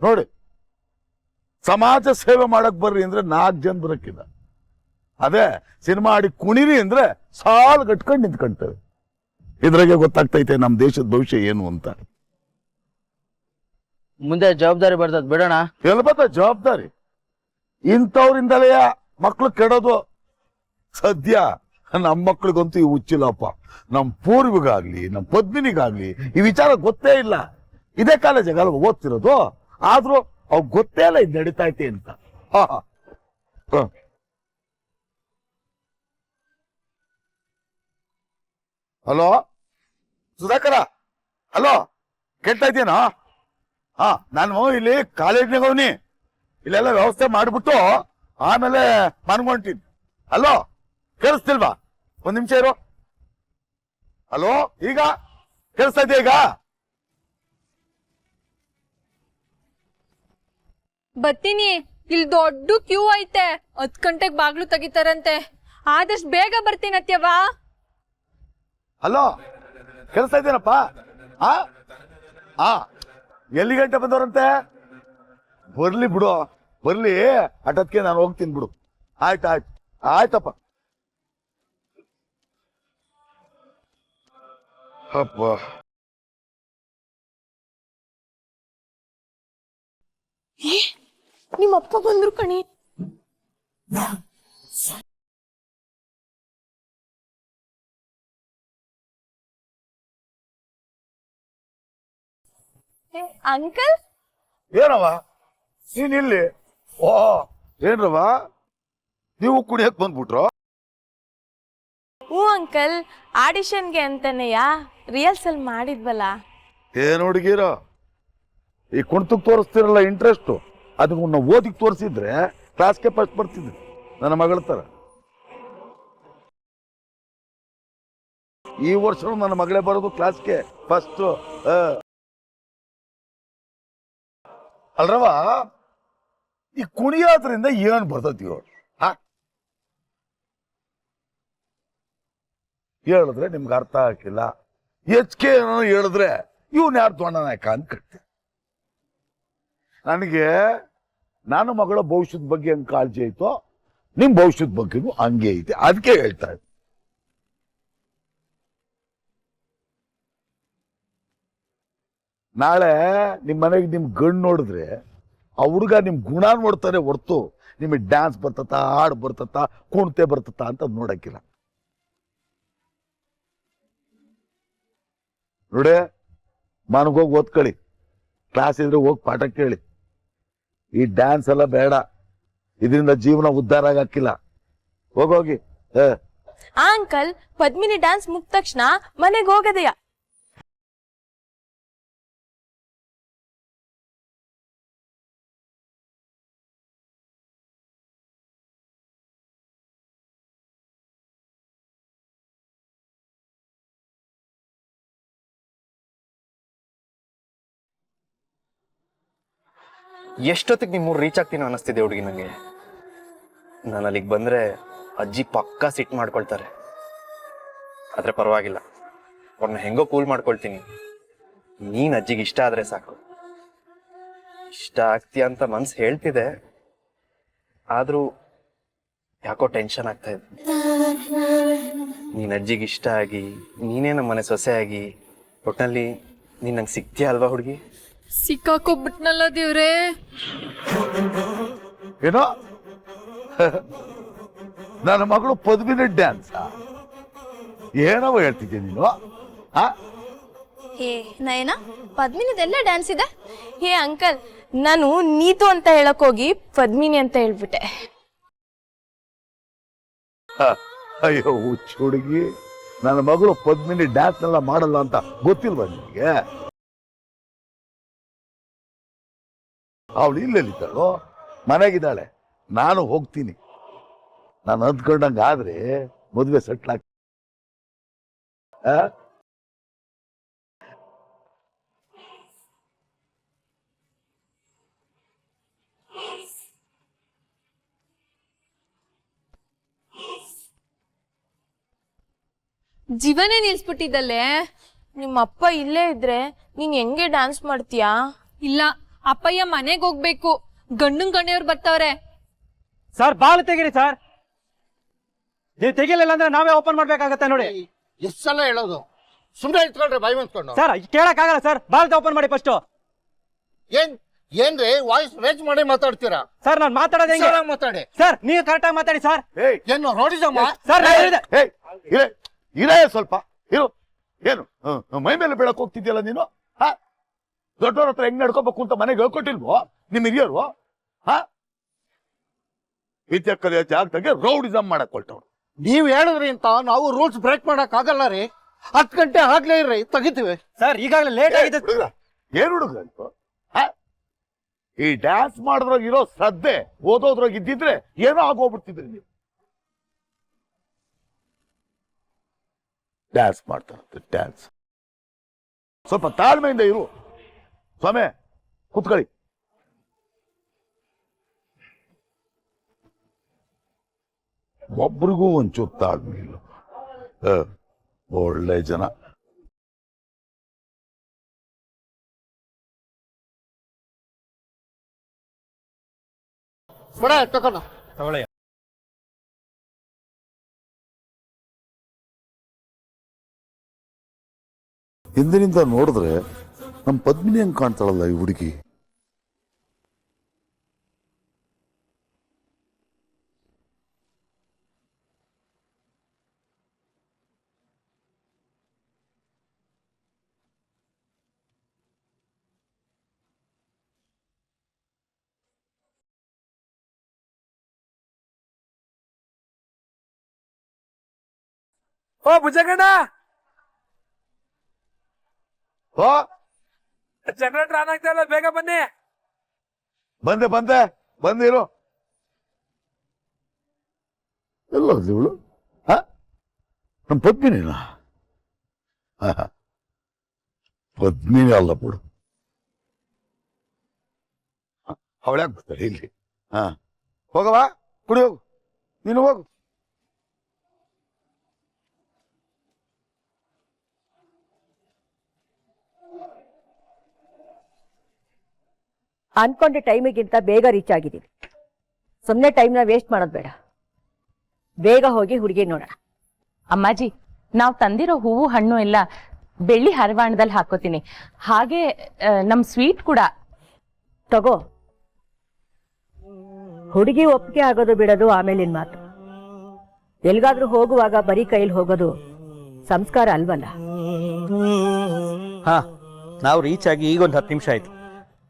ನೋಡಿ, ಸಮಾಜ ಸೇವೆ ಮಾಡಕ್ ಬರ್ರಿ ಅಂದ್ರೆ 4 ಜನ ಬರಕ್ಕಿಲ್ಲ. ಅದೇ ಸಿನಿಮಾ ಆಡಿ ಕುಣಿರಿ ಅಂದ್ರೆ ಸಾಲು ಗಟ್ಕೊಂಡು ನಿಂತ್ಕೊಂತೇವೆ. ಇದ್ರಾಗೆ ಗೊತ್ತಾಗ್ತೈತೆ ನಮ್ ದೇಶದ ಭವಿಷ್ಯ ಏನು ಅಂತ. ಮುಂದೆ ಜವಾಬ್ದಾರಿ ಬರ್ತದ, ಬಿಡೋಣ. ಎಲ್ಲಿ ಬತ್ತ ಜವಾಬ್ದಾರಿ? ಇಂಥವ್ರಿಂದಲೇ ಮಕ್ಳು ಕೆಡೋದು. ಸದ್ಯ ನಮ್ಮ ಮಕ್ಳಿಗಂತೂ ಈ ಹುಚ್ಚಿಲ್ಲಪ್ಪ. ನಮ್ ಪೂರ್ವಿಗಾಗ್ಲಿ ನಮ್ ಪದ್ಮಿನಿಗಾಗ್ಲಿ ಈ ವಿಚಾರ ಗೊತ್ತೇ ಇಲ್ಲ. ಇದೇ ಕಾಲೇಜಾಗ ಓದ್ತಿರೋದು, ಆದ್ರೂ ಅವ್ ಗೊತ್ತೇ ಇಲ್ಲ ಇದು ನಡೀತಾ ಐತೆ ಅಂತ. ಹಲೋ ಸುಧಾಕರ, ಹಲೋ, ಕೇಳ್ತಾ ಇದ್ದೀನಾ? ನಾನು ಇಲ್ಲಿ ಕಾಲೇಜ್ನಾಗವ್ನಿ. ಇಲ್ಲೆಲ್ಲ ವ್ಯವಸ್ಥೆ ಮಾಡ್ಬಿಟ್ಟು ಆಮೇಲೆ ಮನ್ಕೊಂತೀನಿ. ಹಲೋ, ಕೇಳಿಸ್ತಿಲ್ವಾ? 1 ನಿಮಿಷ ಇರು. ಹಲೋ, ಈಗ ಕೇಳಿಸ್ತಾ ಇದೆಯಾ? ಈಗ ಬರ್ತೀನಿ. ಇಲ್ಲಿ ದೊಡ್ಡ ಕ್ಯೂ ಐತೆ. 10 ಗಂಟೆಗೆ ಬಾಗ್ಲು ತೆಗಿತಾರಂತೆ. ಆದಷ್ಟು ಬೇಗ ಬರ್ತೀನಿ ಅತ್ಯವಾ. ಹಲೋ, ಕೇಳಿಸ್ತಾ ಇದ್ದೀನಪ್ಪ? ಎಲ್ಲಿ ಗಂಟೆ ಬಂದವ್ರಂತೆ? ಬರ್ಲಿ ಬಿಡು, ಬರ್ಲಿ. ಅಟತ್ಗೆ ನಾನು ಹೋಗ್ತೀನಿ ಬಿಡು. ಆಯ್ತಾಯ್ತು, ಆಯ್ತಪ್ಪ. ಅಪ್ಪ, ನಿಮ್ಮ ಅಪ್ಪ ಬಂದ್ರು ಕಣಿ. ಅಂಕಲ್, ಏನವ ನೀನ್ ಇಲ್ಲಿ? ಓ, ಏನ್ರವ ನೀವು ಕುಡಿಯಕ್ ಬಂದ್ಬಿಟ್ರು? ಹ್ಞೂ ಅಂಕಲ್, ಆಡಿಷನ್ಗೆ ಅಂತಾನೆಯಾ ರಿಹರ್ಸಲ್ ಮಾಡಿದ್ವಲ್ಲ. ಏನ್ ಹುಡುಗಿರ ಈ ಕುಣ್ತಕ್ ತೋರಿಸ್ತಿರಲ್ಲ ಇಂಟ್ರೆಸ್ಟ್, ಅದಕ್ಕೆ ನಾವು ಓದಿಗೆ ತೋರಿಸಿದ್ರೆ ಕ್ಲಾಸ್ಗೆ ಫಸ್ಟ್ ಬರ್ತಿದ್ವಿ ನನ್ನ ಮಗಳ ತರ. ಈ ವರ್ಷ ನನ್ನ ಮಗಳೇ ಬರೋದು ಕ್ಲಾಸ್ಗೆ ಫಸ್ಟ್. ಅಲ್ರವ, ಈ ಕುಣಿಯೋದ್ರಿಂದ ಏನ್ ಬರ್ತೈತಿ ಹೇಳಿದ್ರೆ ನಿಮ್ಗೆ ಅರ್ಥ ಆಗಿಲ್ಲ. ಹೆಚ್ಚಿಗೆ ಏನೋ ಹೇಳಿದ್ರೆ ಇವನ್ ಯಾರು ದೊಡ್ಡ ನಾಯಕ ಅಂತ ಕಟ್ತೀನಿ. ನನಗೆ ನನ್ನ ಮಗಳ ಭವಿಷ್ಯದ ಬಗ್ಗೆ ಹೆಂಗ್ ಕಾಳಜಿ ಐತೋ ನಿಮ್ ಭವಿಷ್ಯದ ಬಗ್ಗೆನೂ ಹಂಗೆ ಐತೆ. ಅದಕ್ಕೆ ಹೇಳ್ತಾ ಇದ್ದೆ. ನಾಳೆ ನಿಮ್ ಮನೆಗೆ ನಿಮ್ ಗಂಡು ನೋಡಿದ್ರೆ ಆ ಹುಡುಗ ನಿಮ್ ಗುಣ ನೋಡ್ತಾರೆ ಹೊರ್ತು ನಿಮಗೆ ಡ್ಯಾನ್ಸ್ ಬರ್ತತ, ಹಾಡು ಬರ್ತತ, ಕುಣಿತೆ ಬರ್ತತ ಅಂತ ನೋಡಕ್ಕಿಲ್ಲ. ನೋಡೆ, ಮನಗೋಗಿ ಓದ್ಕೊಳ್ಳಿ, ಕ್ಲಾಸ್ ಇದ್ರೆ ಹೋಗಿ ಪಾಠ ಕೇಳಿ. ಈ ಡ್ಯಾನ್ಸ್ ಎಲ್ಲ ಬೇಡ, ಇದರಿಂದ ಜೀವನ ಉದ್ಧಾರ ಆಗಕ್ಕಿಲ್ಲ. ಹೋಗೋಗಿ. ಅಂಕಲ್, ಪದ್ಮಿನಿ ಡ್ಯಾನ್ಸ್ ಮುಗಿದ ತಕ್ಷಣ ಮನೆಗೆ ಹೋಗದೆಯ. ಎಷ್ಟೊತ್ತಿಗೆ ನಿಮ್ಮೂರು ರೀಚ್ ಆಗ್ತೀನೋ ಅನ್ನಿಸ್ತಿದೆ ಹುಡುಗಿ ನನಗೆ. ನಾನು ಅಲ್ಲಿಗೆ ಬಂದರೆ ಅಜ್ಜಿ ಪಕ್ಕಾ ಸಿಟ್ ಮಾಡ್ಕೊಳ್ತಾರೆ. ಆದರೆ ಪರವಾಗಿಲ್ಲ, ಅವ್ರನ್ನ ಹೆಂಗೋ ಕೂಲ್ ಮಾಡ್ಕೊಳ್ತೀನಿ. ನೀನು ಅಜ್ಜಿಗೆ ಇಷ್ಟ ಆದರೆ ಸಾಕು. ಇಷ್ಟ ಆಗ್ತೀಯ ಅಂತ ಮನ್ಸು ಹೇಳ್ತಿದೆ, ಆದರೂ ಯಾಕೋ ಟೆನ್ಷನ್ ಆಗ್ತಾ ಇದೆ. ನೀನು ಅಜ್ಜಿಗೆ ಇಷ್ಟ ಆಗಿ ನೀನೇ ನಮ್ಮ ಮನೆ ಸೊಸೆ ಆಗಿ ಒಟ್ಟಿನಲ್ಲಿ ನೀನು ನಂಗೆ ಸಿಗ್ತೀಯ ಅಲ್ವಾ ಹುಡುಗಿ? ಸಿಕ್ಕಾಕೊಬಿಟ್ನಲ್ಲ ದೇವ್ರೇ. ಏನೋ ನನ್ನ ಮಗಳು ಪದ್ಮಿನಿ ಡ್ಯಾನ್ಸ್ ಏನವ ಹೇಳ್ತಿದ್ದೆ ನೀನು? ಹೇ ನಯನ, ಪದ್ಮಿನಿದೆಲ್ಲ ಡ್ಯಾನ್ಸ್ ಇದೆ. ಹೇ ಅಂಕಲ್, ನಾನು ನೀತು ಅಂತ ಹೇಳಕ್ ಹೋಗಿ ಪದ್ಮಿನಿ ಅಂತ ಹೇಳ್ಬಿಟ್ಟೆ. ಅಯ್ಯೋ ಹುಚ್ಚ ಹುಡುಗಿ, ನನ್ನ ಮಗಳು ಪದ್ಮಿನಿ ಡ್ಯಾನ್ಸ್ ಎಲ್ಲ ಮಾಡಲ್ಲ ಅಂತ ಗೊತ್ತಿಲ್ವಾ ನಿಮಗೆ? ಅವಳು ಇಲ್ಲೆಲ್ಲಿದ್ದಾಳು? ಮನೆಗಿದ್ದಾಳೆ. ನಾನು ಹೋಗ್ತೀನಿ. ನಾನು ಅಂದ್ಕೊಂಡಂಗಾದ್ರೆ ಮದುವೆ ಸೆಟ್ಲ್ ಆಗ್ತೀನಿ. ಜೀವನೇ ನಿಲ್ಸ್ಬಿಟ್ಟಿದ್ದಲ್ಲೇ. ನಿಮ್ಮಪ್ಪ ಇಲ್ಲೇ ಇದ್ರೆ ನೀನ್ ಹೆಂಗೆ ಡ್ಯಾನ್ಸ್ ಮಾಡ್ತೀಯಾ? ಇಲ್ಲ, ಅಪ್ಪಯ್ಯ ಮನೆಗೆ ಹೋಗ್ಬೇಕು. ಗಂಡನ್ ಗಣ್ಯವ್ರು ಬರ್ತಾವ್ರೆ. ಸರ್, ಬಾಲ್ ತೆಗೀರಿ ಸರ್. ನೀವು ತೆಗಿಲಿಲ್ಲ ಅಂದ್ರೆ ನಾವೇ ಓಪನ್ ಮಾಡ್ಬೇಕಾಗತ್ತೆ ನೋಡಿ. ಎಷ್ಟು ಸಲ ಹೇಳೋದು? ಸುಮ್ಮನೆ ಇಟ್ಕೊಂಡ್ರೆ ಬಾಯಿ ಬಂದ್ಕೊಂಡು. ಸರ್, ಕೇಳಕ್ ಆಗಲ್ಲ ಸರ್. ಬಾಲ್ ಓಪನ್ ಮಾಡಿ ಫಸ್ಟ್. ಏನ್ರಿ ವಾಯ್ಸ್ ರೇಂಜ್ ಮಾಡಿ ಮಾತಾಡ್ತೀರಾ? ಸರ್, ನಾನು ಮಾತಾಡೋದು ಹೆಂಗೆ? ಮಾತಾಡಿ ಸರ್, ನೀವು ಕರೆಕ್ಟಾಗಿ ಮಾತಾಡಿ ಸರ್. ಏನು ರೋಡಿಸಮ್ಮ? ಸರ್, ಇರೇ ಸ್ವಲ್ಪ ಇರು. ಏನು ಮೈ ಮೇಲೆ ಬೀಳಕ್ ಹೋಗ್ತಿದ್ಯಲ್ಲ ನೀನು? ದೊಡ್ಡವ್ರ ಹತ್ರ ಹೆಂಗ್ ನಡ್ಕೋಬೇಕು ಅಂತ ಮನೆಗೆ ಹೇಳ್ಕೊಟ್ಟಿಲ್ವೋ ನಿಮ್ ಹಿರಿಯರು? ವಿದ್ಯೆ ಕಲಿಯೋ ಜಾಗದಾಗೆ ರೌಡಿಸಮ್ ಮಾಡಕ್ ಹೊಲ್ಟವ್ರು. ನೀವ್ ಹೇಳಿದ್ರಿ ಅಂತ ನಾವು ರೂಲ್ಸ್ ಬ್ರೇಕ್ ಮಾಡಕ್ ಆಗಲ್ಲ ರೀ. 10 ಗಂಟೆ ಆಗ್ಲೇ ಇರ್ರಿ, ತೆಗಿತೀವಿ. ಸರ್, ಈಗಾಗಲೇ ಲೇಟ್ ಆಗಿದೆ. ಏನ್ ಹುಡುಗ ಅಂತ ಈ ಡ್ಯಾನ್ಸ್ ಮಾಡೋದ್ರಾಗ ಇರೋ ಶ್ರದ್ಧೆ ಓದೋದ್ರಾಗ ಇದ್ದಿದ್ರೆ ಏನೋ ಆಗೋಗ್ಬಿಡ್ತಿದ್ರಿ ನೀವು. ಡ್ಯಾನ್ಸ್ ಮಾಡ್ತಾರಂತೆ ಡ್ಯಾನ್ಸ್. ಸ್ವಲ್ಪ ತಾಳ್ಮೆಯಿಂದ ಇರು ಸ್ವಾಮಿ. ಕೂತ್ಕೊಳ್ಳಿ. ಒಬ್ರಿಗೂ ಒಂಚೂರು ತಾಳ್ಮೆ ಇಲ್ಲ. ಒಳ್ಳೆ ಜನ. ತಗೊಳ್ಳಿ. ಹಿಂದಿನಿಂದ ನೋಡಿದ್ರೆ ನಮ್ಮ ಪದ್ಮಿನಿ ಹಂಗ್ ಕಾಣ್ತಾಳಲ್ಲ ಈ ಹುಡುಗಿ. ಓ ಭುಜಗಣ್ಣ, ಜನರೇಟರ್ ಆನ್ ಆಗ್ತಾ ಇಲ್ಲ, ಬೇಗ ಬನ್ನಿ. ಬಂದಿರು. ಎಲ್ಲ ಇವಳು ನಮ್ಮ ಪದ್ಮಿನಿನ ಪದ್ಮಿನಿ ಅಲ್ಲ ಬಿಡು, ಅವಳ್ಯಾಕೆ ಬರ್ತಾಳೆ ಇಲ್ಲಿ? ಹಾ, ಹೋಗವಾ, ಕುಡಿ ಹೋಗು, ನೀನು ಹೋಗು. ಅನ್ಕೊಂಡ ಟೈಮಿಗಿಂತ ಬೇಗ ರೀಚ್ ಆಗಿದ್ದೀವಿ. ಸುಮ್ಮನೆ ಟೈಮ್ನ ವೇಸ್ಟ್ ಮಾಡೋದು ಬೇಡ, ಬೇಗ ಹೋಗಿ ಹುಡುಗಿ ನೋಡೋಣ. ಅಮ್ಮಾಜಿ, ನಾವು ತಂದಿರೋ ಹೂವು ಹಣ್ಣು ಎಲ್ಲ ಬೆಳ್ಳಿ ಹರವಾಣದಲ್ಲಿ ಹಾಕೋತೀನಿ. ಹಾಗೆ ನಮ್ ಸ್ವೀಟ್ ಕೂಡ ತಗೋ. ಹುಡುಗಿ ಒಪ್ಪಿಗೆ ಆಗೋದು ಬಿಡೋದು ಆಮೇಲಿನ ಮಾತು. ಎಲ್ಗಾದ್ರೂ ಹೋಗುವಾಗ ಬರೀ ಕೈಲಿ ಹೋಗೋದು ಸಂಸ್ಕಾರ ಅಲ್ವಲ್ಲ. ಹಾ, ನಾವು ರೀಚ್ ಆಗಿ ಈಗ ಒಂದು 10 ನಿಮಿಷ ಆಯ್ತು.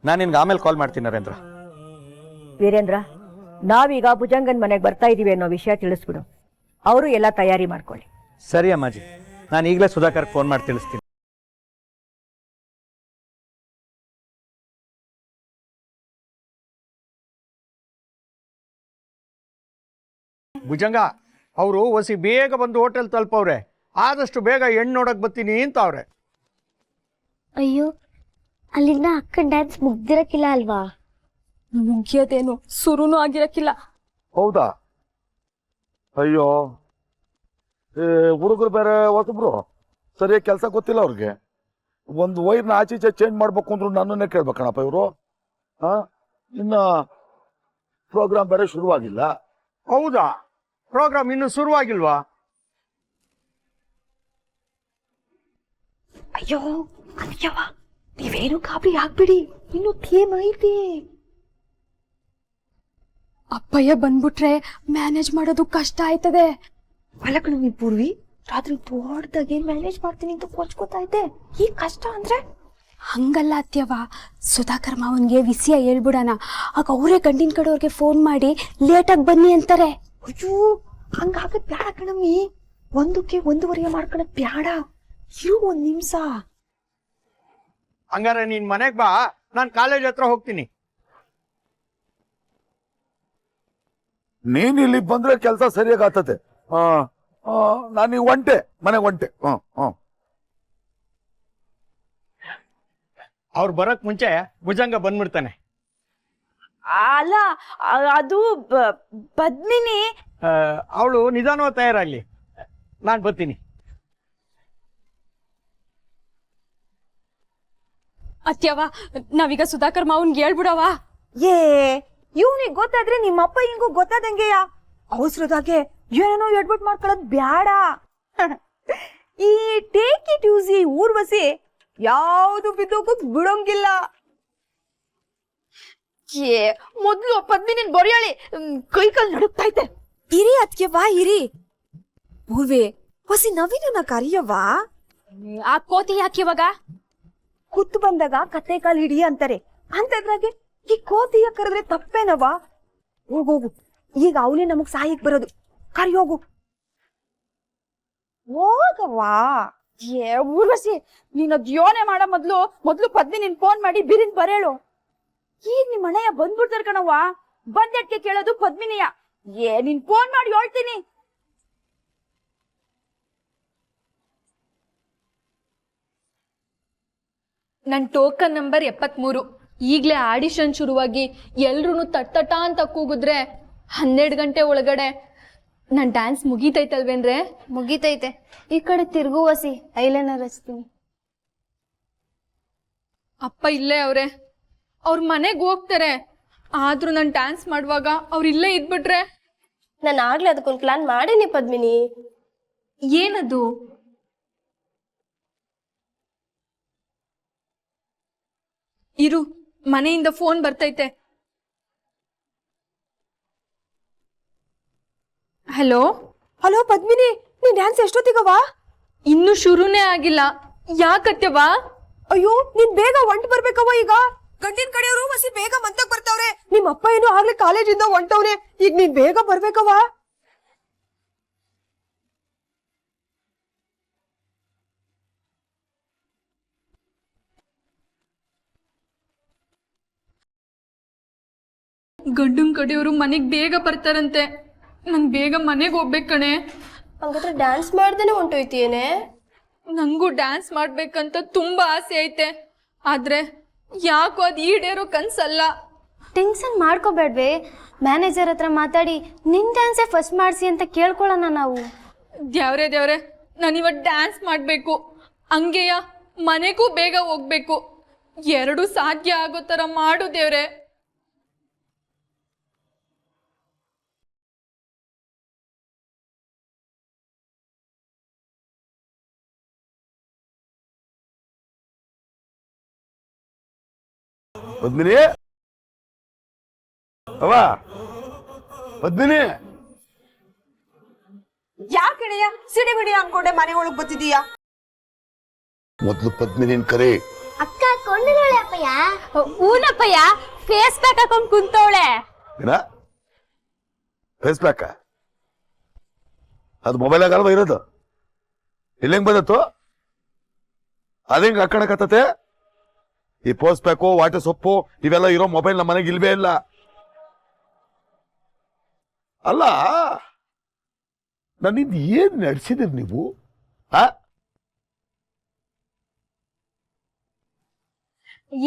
ನಾನು ನಿನ್ಗೆ ಆಮೇಲೆ ಕಾಲ್ ಮಾಡ್ತೀನಿ ನರೇಂದ್ರ. ವೀರೇಂದ್ರ, ನಾವೀಗ ಭುಜಂಗನ್ ಮನೆಗೆ ಬರ್ತಾ ಇದೀವಿ ಅನ್ನೋ ವಿಷಯ ತಿಳಿಸ್ಬಿಡು. ಅವರು ಎಲ್ಲ ತಯಾರಿ ಮಾಡ್ಕೊಳ್ಳಿ. ಸರಿ ಅಮ್ಮಾಜಿ, ನಾನು ಈಗಲೇ ಸುಧಾಕರ್ ಫೋನ್ ಮಾಡಿ ತಿಳಿಸ್ತೀನಿ. ಭುಜಂಗ ಅವರು ಒಸಿ ಬೇಗ ಬಂದು ಹೋಟೆಲ್ ತಲುಪವ್ರೆ. ಆದಷ್ಟು ಬೇಗ ಹೆಣ್ಣು ನೋಡಕ್ ಬರ್ತೀನಿ ಅಂತ ಅವ್ರೆ. ಅಯ್ಯೋ, ಅಲ್ಲಿಂದ ಅಕ್ಕನ ಡ್ಯಾನ್ಸ್ ಮುಗ್ದಿರಕ್ಕಿಲ್ಲ ಅಲ್ವಾ? ಮುಗಿಯೋದೇನು ಶುರುನೂ ಆಗಿರಕ್ಕಿಲ್ಲ. ಹೌದಾ? ಅಯ್ಯೋ, ಹುಡುಗರು ಬೇರೆ ಹೊಸಬ್ರು, ಸರಿಯಾಗಿ ಕೆಲಸ ಗೊತ್ತಿಲ್ಲ ಅವ್ರಿಗೆ. ಒಂದು ವೈರ್ನ ಆಚೀಚೆ ಚೇಂಜ್ ಮಾಡ್ಬೇಕು ಅಂದ್ರು ನನ್ನನ್ನೇ ಕೇಳ್ಬೇಕಣಪ್ಪ ಇವರು. ಇನ್ನ ಪ್ರೋಗ್ರಾಮ್ ಬೇರೆ ಶುರುವಾಗಿಲ್ಲ. ಹೌದಾ? ಪ್ರೋಗ್ರಾಮ್ ಇನ್ನು ಶುರುವಾಗಿಲ್ವಾ? ಅಯ್ಯೋ ಅಯ್ಯವ್ವ, ನೀವೇನು ಗಾಬರಿ ಆಗ್ಬಿಡಿ, ಇನ್ನು ಥೀಮ್ ಐತಿ. ಅಪ್ಪಯ್ಯ ಬಂದ್ಬಿಟ್ರೆ ಮ್ಯಾನೇಜ್ ಮಾಡೋದು ಕಷ್ಟ ಆಯ್ತದೆ. ಹೊಲಗಳು ನೀ ಪೂರ್ವಿ, ರಾತ್ರಿ ದೊಡ್ಡದಾಗಿ ಮ್ಯಾನೇಜ್ ಮಾಡ್ತೀನಿ ಅಂತ ಕೊಚ್ಕೋತೈತೆ. ಈ ಕಷ್ಟ ಅಂದ್ರೆ ಹಂಗಲ್ಲ ಅತ್ಯವ, ಸುಧಾಕರ್ ಮಾವನ್ಗೆ ವಿಷಯ ಹೇಳ್ಬಿಡಣ. ಆಗ ಅವರೇ ಗಂಡಿನ ಕಡೆಯವ್ರಿಗೆ ಫೋನ್ ಮಾಡಿ ಲೇಟಾಗಿ ಬನ್ನಿ ಅಂತಾರೆ. ಅಯ್ಯೋ, ಹಂಗಾಗದ್ ಬ್ಯಾಡ ಕಣಮ್ಮಿ. 1ಕ್ಕೆ 1:15 ಮಾಡ್ಕೊಳಕ್ ಬ್ಯಾಡ. ಇರು 1 ನಿಮಿಷ. ಹಂಗಾರೆ ನೀನ್ ಮನೆಗ್ ಬಾ, ನಾನ್ ಕಾಲೇಜ್ ಹತ್ರ ಹೋಗ್ತೀನಿ. ನೀನ್ ಇಲ್ಲಿ ಬಂದ್ರೆ ಕೆಲಸ ಸರಿಯಾಗಿ ಆಗ್ತದೆ. ನಾನೀಗ ಒಂಟೆ, ಮನೆಗೆ ಒಂಟೆ. ಅವ್ರು ಬರಕ್ ಮುಂಚೆ ಭುಜಂಗ ಬಂದ್ಬಿಡ್ತಾನೆ. ಅಲ್ಲ, ಅದು ಪದ್ಮಿನಿ. ಅವಳು ನಿಧಾನವಾಗಿ ತಯಾರಾಗ್ಲಿ, ನಾನ್ ಬರ್ತೀನಿ. ಅತ್ಯವ, ನಾವೀಗ ಸುಧಾಕರ್ ಮಾವನ್ಗೆ ಹೇಳ್ಬಿಡವ. ಏ, ಇವ್ನಿಗೆ ಗೊತ್ತಾದ್ರೆ ನಿಮ್ಮಪ್ಪ ಹಿಂಗೂ ಗೊತ್ತಾದಂಗೆಯ. ಅವಸರದಾಗೆ ಏನೇನೋ ಎಡ್ಬಿಟ್ ಮಾಡ್ಕೊಳ್ಳೋದ್ ಬ್ಯಾಡ. ಈ ಟೇಕ್ ಇಟ್ ಯೂಸಿ ಊರ್ವಸಿ ಯಾವ್ದು ಬಿದ್ದೋಗಕ್ ಬಿಡೋಂಗಿಲ್ಲ. ಏ, ಮೊದ್ಲು ಪದ್ಮಿನಿ ಬರೆಯಾಳಿ, ಕೈ ಕಾಲ್ ನಡುಕ್ತೈತೆ. ಇರಿ ಅತ್ಯವ್ವ, ಇರಿ. ಪೂರ್ವಿ, ಹೊಸಿ ನವೀನನ್ನ ಕರಿಯವ್ವ. ಆ ಕೋತಿ ಯಾಕೆ ಇವಾಗ? ಕುತ್ತು ಬಂದಾಗ ಕತ್ತೆ ಕಾಲ್ ಹಿಡಿ ಅಂತಾರೆ. ಅಂತದ್ರಾಗೆ ಈ ಕೋತಿಯ ಕರೆದ್ರೆ ತಪ್ಪೇನವ? ಹೋಗೋಗು, ಈಗ ಅವನೇ ನಮಗ್ ಸಹಾಯಕ್ ಬರೋದು. ಕರಿಯೋಗು, ಹೋಗವ್ವಾ. ಏ ಊರ್ವಶಿ, ನೀನ್ ಅದ್ ಯೋನೆ ಮಾಡ ಮೊದ್ಲು ಪದ್ಮಿನಿನ್ ಫೋನ್ ಮಾಡಿ ಬಿರಿನ್ ಬರೇಳು. ಈಗ ನಿಮ್ ಮನೆಯ ಬಂದ್ಬಿಡ್ತಾರ ಕಣವ್ವ. ಬಂದೆಟ್ಕೆ ಕೇಳೋದು ಪದ್ಮಿನಿಯ. ಏ, ನೀನ್ ಫೋನ್ ಮಾಡಿ ಹೇಳ್ತೀನಿ. ನನ್ ಟೋಕನ್ ನಂಬರ್ 73. ಈಗ್ಲೇ ಆಡಿಷನ್ ಶುರುವಾಗಿ ಎಲ್ರು ತಟ್ಟಟ ಅಂತ ಕೂಗಿದ್ರೆ 12 ಗಂಟೆ ಒಳಗಡೆ ನನ್ ಡ್ಯಾನ್ಸ್ ಮುಗೀತೈತಲ್ವೇನ್ರೆ? ಮುಗಿತೈತೆ. ಈ ಕಡೆ ತಿರುಗುವಸಿ, ಐಲೈನರ್ ಹಚ್ತೀನಿ. ಅಪ್ಪ ಇಲ್ಲೇ ಅವ್ರೆ, ಅವ್ರ ಮನೆಗ್ ಹೋಗ್ತಾರೆ. ಆದ್ರೂ ನನ್ ಡ್ಯಾನ್ಸ್ ಮಾಡುವಾಗ ಅವ್ರ ಇಲ್ಲೇ ಇದ್ಬಿಟ್ರೆ? ನಾನು ಆಗ್ಲೇ ಅದಕ್ಕೊಂದು ಪ್ಲಾನ್ ಮಾಡೀನಿ ಪದ್ಮಿನಿ. ಏನದು? ಇರು, ಮನೆಯಿಂದ ಫೋನ್ ಬರ್ತೈತೆ. ಹಲೋ ಹಲೋ ಪದ್ಮಿನಿ, ನೀನ್ ಡ್ಯಾನ್ಸ್ ಎಷ್ಟೊತ್ತಿಗವಾ? ಇನ್ನು ಶುರುನೇ ಆಗಿಲ್ಲ. ಯಾಕತ್ಯವಾ? ಅಯ್ಯೋ, ನೀನ್ ಬೇಗ ಹೊಂಟ್ ಬರ್ಬೇಕವ್ವ. ಈಗ ಗಂಡಿನ ಕಡೆಯವರು ಹೊಸಿ ಬೇಗ ಮಂತಕ್ ಬರ್ತಾವ್ರೆ. ನಿಮ್ ಅಪ್ಪ ಏನು ಆಗ್ಲೇ ಕಾಲೇಜಿಂದ ಹೊಂಟವ್ರೆ. ಈಗ ನೀನ್ ಬೇಗ ಬರ್ಬೇಕವ್ವ. ಗಂಡನ್ ಕಡೆಯವರು ಮನೆಗ್ ಬೇಗ ಬರ್ತಾರಂತೆ. ನನ್ ಬೇಗ ಮನೆಗ್ ಹೋಗ್ಬೇಕು ಕಣೆ. ಹಂಗಾದ್ರೆ ಡ್ಯಾನ್ಸ್ ಮಾಡ್ದೇನೆ ಹೊಂಟೋಯ್ತೀಯೇನೆ? ನಂಗೂ ಡ್ಯಾನ್ಸ್ ಮಾಡ್ಬೇಕಂತ ತುಂಬಾ ಆಸೆ ಐತೆ, ಆದ್ರೆ ಯಾಕೋ ಅದು ಈಡೇರೋ ಕನ್ಸಲ್ಲ. ಟೆನ್ಷನ್ ಮಾಡ್ಕೋಬೇಡ್ವೆ, ಮ್ಯಾನೇಜರ್ ಹತ್ರ ಮಾತಾಡಿ ನಿನ್ ಡ್ಯಾನ್ಸೇ ಫಸ್ಟ್ ಮಾಡಿಸಿ ಅಂತ ಕೇಳ್ಕೊಳ್ಳೋಣ ನಾವು. ದೇವ್ರೆ ನಾನು ಇವತ್ತು ಡ್ಯಾನ್ಸ್ ಮಾಡಬೇಕು, ಹಂಗೆಯ ಮನೆಗೂ ಬೇಗ ಹೋಗ್ಬೇಕು. ಎರಡು ಸಾಧ್ಯ ಆಗೋ ಥರ ಮಾಡು ದೇವ್ರೆ. ಪದ್ಮಿನಿ ಅವ್ವ, ಪದ್ಮಿನಿ, ಯಾಕೆಳೆಯ ಸಿಡಿ ಬಿಡಿ ಅನ್ಕೊಂಡೆ ಮನೆ ಒಳಗ್ ಬತ್ತಿದೀಯಾ? ಮೊದ್ಲು ಪದ್ಮಿನಿನ್ ಕರೆ. ಅಕ್ಕ ಕೊಂಡೋಳೆ ಅಪ್ಪಯ್ಯ. ಊನಪ್ಪಯ್ಯ, ಫೇಸ್ ಪ್ಯಾಕ್ ಹಾಕೊಂಡ್ ಕುಂತವಳೆ. ಏನ ಫೇಸ್ ಪ್ಯಾಕ? ಅದು ಮೊಬೈಲ್ ಆಗಲ್ವ ಇರೋದು? ಇಲ್ಲೆಂಗ್ ಬಂದತ್ತು? ಅದೇಂಗ್ ಹಾಕಣಕತ್ತತೆ? ಈ ಪೋಸ್ ಪ್ಯಾಕು, ವಾಟರ್ ಸೊಪ್ಪು ಇವೆಲ್ಲ ಇರೋ ಮೊಬೈಲ್ ನಮ್ಮ ಮನೆಗೆ ಇಲ್ವೇ ಇಲ್ಲ. ಅಲ್ಲ, ನನ್ನಿಂದ ಏನ್ ನಡೆಸಿದಿರಿ ನೀವು?